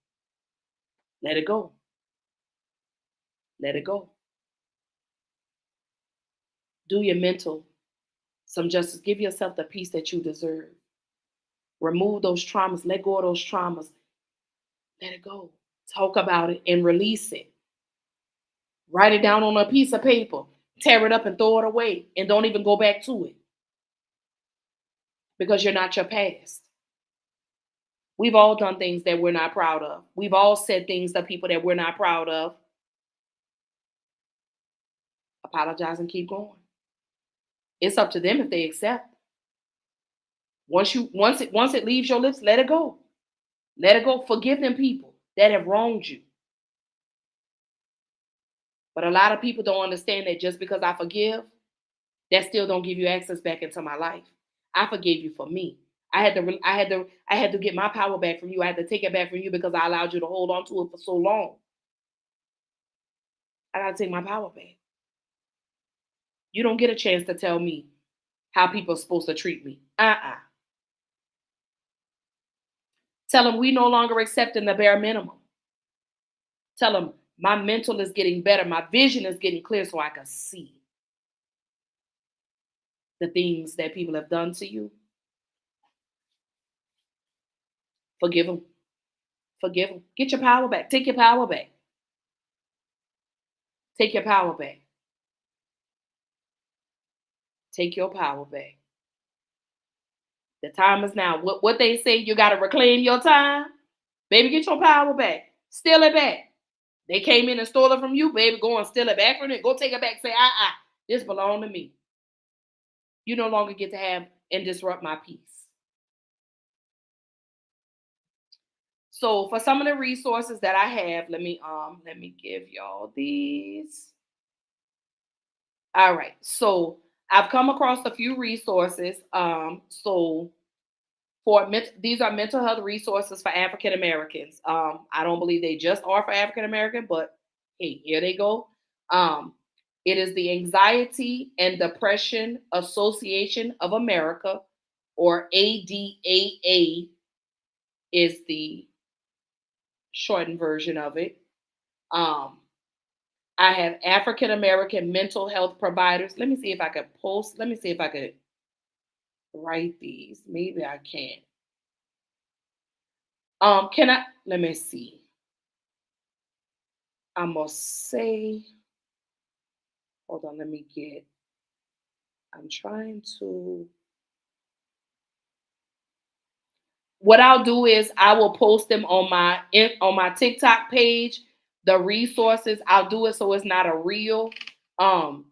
[SPEAKER 1] Let it go. Let it go. Do your mental some justice. Give yourself the peace that you deserve. Remove those traumas. Let go of those traumas. Let it go. Talk about it and release it. Write it down on a piece of paper. Tear it up and throw it away. And don't even go back to it. Because you're not your past. We've all done things that we're not proud of. We've all said things to people that we're not proud of. Apologize and keep going. It's up to them if they accept. Once it leaves your lips, let it go. Let it go. Forgive them people that have wronged you. But a lot of people don't understand that just because I forgive, that still don't give you access back into my life. I forgave you for me. I had to get my power back from you. I had to take it back from you because I allowed you to hold on to it for so long. I got to take my power back. You don't get a chance to tell me how people are supposed to treat me. Tell them we no longer accepting the bare minimum. Tell them my mental is getting better. My vision is getting clear so I can see the things that people have done to you. Forgive them. Forgive them. Get your power back. Take your power back. Take your power back. Take your power back. The time is now. What they say, you got to reclaim your time. Baby, get your power back. Steal it back. They came in and stole it from you, baby. Go and steal it back from it. Go take it back. Say, this belongs to me. You no longer get to have and disrupt my peace. So for some of the resources that I have, let me give y'all these. All right. So I've come across a few resources. So these are mental health resources for African Americans. I don't believe they just are for African American, but hey, here they go. Um, it is the Anxiety and Depression Association of America, or ADAA, is the shortened version of it. Um, I have African American mental health providers. Let me see if I could post. Let me see if I could write these. Maybe I can. Can I? Let me see. I must say, hold on, let me get, I'm trying to, what I'll do is I will post them on on my TikTok page, the resources. I'll do it so it's not a reel. Um,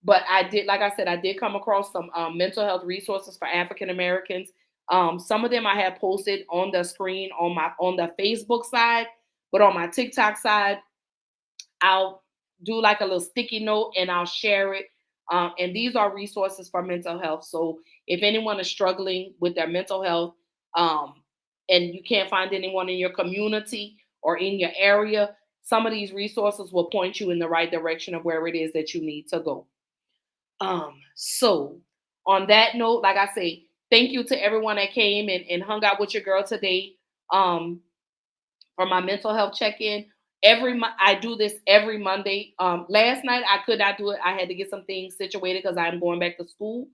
[SPEAKER 1] but I did, like I said, I did come across some mental health resources for African Americans. Some of them I have posted on the screen on the Facebook side, but on my TikTok side, I'll do like a little sticky note and I'll share it. And these are resources for mental health. So if anyone is struggling with their mental health, um, and you can't find anyone in your community or in your area, some of these resources will point you in the right direction of where it is that you need to go. So on that note, like I say, thank you to everyone that came and hung out with your girl today. Um, for my mental health check-in. I do this every Monday. Last night I could not do it. I had to get some things situated because I'm going back to school.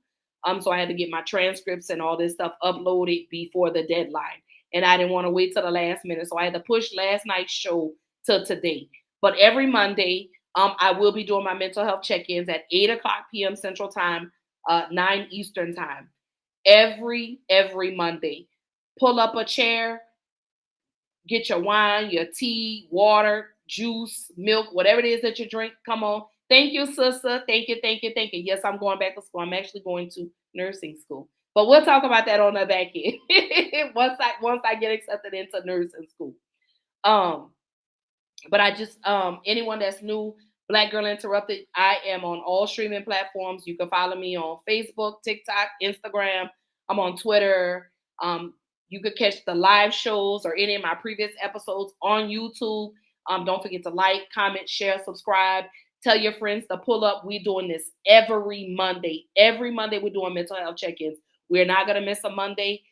[SPEAKER 1] So I had to get my transcripts and all this stuff uploaded before the deadline. And I didn't want to wait till the last minute. So I had to push last night's show to today. But every Monday, I will be doing my mental health check-ins at 8 o'clock p.m. Central Time, 9 Eastern Time. Every Monday. Pull up a chair, get your wine, your tea, water, juice, milk, whatever it is that you drink. Come on. Thank you, sister. Thank you, thank you, thank you. Yes, I'm going back to school. I'm actually going to nursing school. But we'll talk about that on the back end once I get accepted into nursing school. Um, but I just anyone that's new, Black Girl Interrupted, I am on all streaming platforms. You can follow me on Facebook, TikTok, Instagram. I'm on Twitter. Um, you could catch the live shows or any of my previous episodes on YouTube. Don't forget to like, comment, share, subscribe. Tell your friends to pull up. We're doing this every Monday. Every Monday we're doing mental health check-ins. We're not gonna miss a Monday.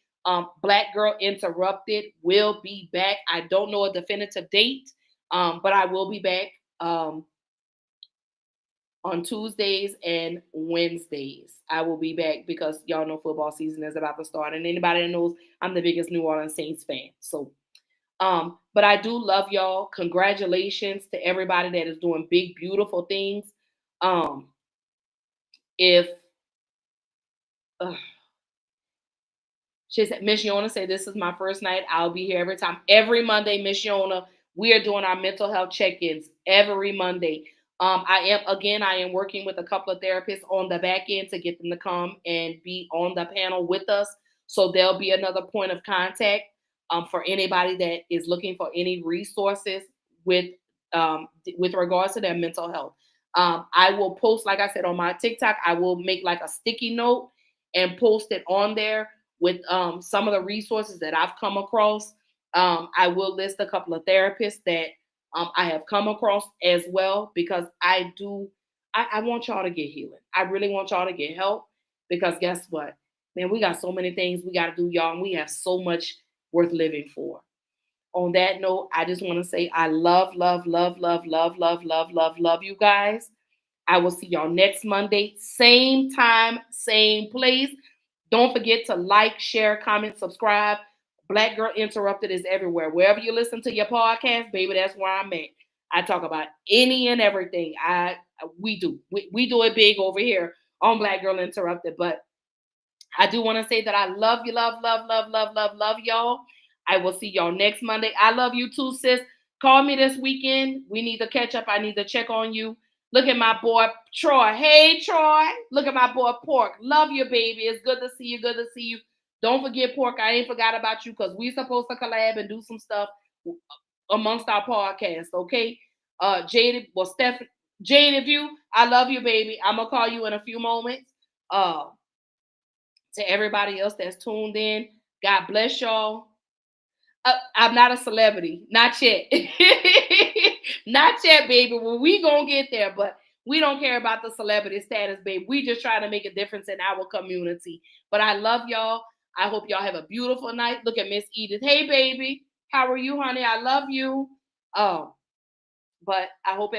[SPEAKER 1] Black Girl Interrupted will be back. I don't know a definitive date, but I will be back um, on Tuesdays and Wednesdays. I will be back because y'all know football season is about to start. And anybody that knows, I'm the biggest New Orleans Saints fan. So, but I do love y'all. Congratulations to everybody that is doing big, beautiful things. Um, if uh, She said, Miss Yona said, this is my first night. I'll be here every time. Every Monday, Miss Yona, we are doing our mental health check-ins every Monday. I am working with a couple of therapists on the back end to get them to come and be on the panel with us. So there'll be another point of contact for anybody that is looking for any resources with with regards to their mental health. I will post, like I said, on my TikTok, I will make like a sticky note and post it on there with some of the resources that I've come across. I will list a couple of therapists that I have come across as well because I want y'all to get healing. I really want y'all to get help because guess what? Man, we got so many things we got to do, y'all, and we have so much worth living for. On that note, I just want to say I love, love, love, love, love, love, love, love, love you guys. I will see y'all next Monday, same time, same place. Don't forget to like, share, comment, subscribe. Black Girl Interrupted is everywhere. Wherever you listen to your podcast, baby, that's where I'm at. I talk about any and everything. We do it big over here on Black Girl Interrupted. But I do want to say that I love you, love, love, love, love, love, love y'all. I will see y'all next Monday. I love you too, sis. Call me this weekend. We need to catch up. I need to check on you. Look at my boy Troy. Hey Troy. Look at my boy Pork. Love you, baby. It's good to see you. Good to see you. Don't forget, Pork. I ain't forgot about you because we supposed to collab and do some stuff amongst our podcasts. Okay. Jaded. Well, Steph. Jane, if you, I love you, baby. I'm gonna call you in a few moments. Uh, to everybody else that's tuned in, God bless y'all. I'm not a celebrity, not yet, not yet, baby. Well, we gonna get there, but we don't care about the celebrity status, babe. We just trying to make a difference in our community. But I love y'all. I hope y'all have a beautiful night. Look at Miss Edith. Hey, baby, how are you, honey? I love you. Um, but I hope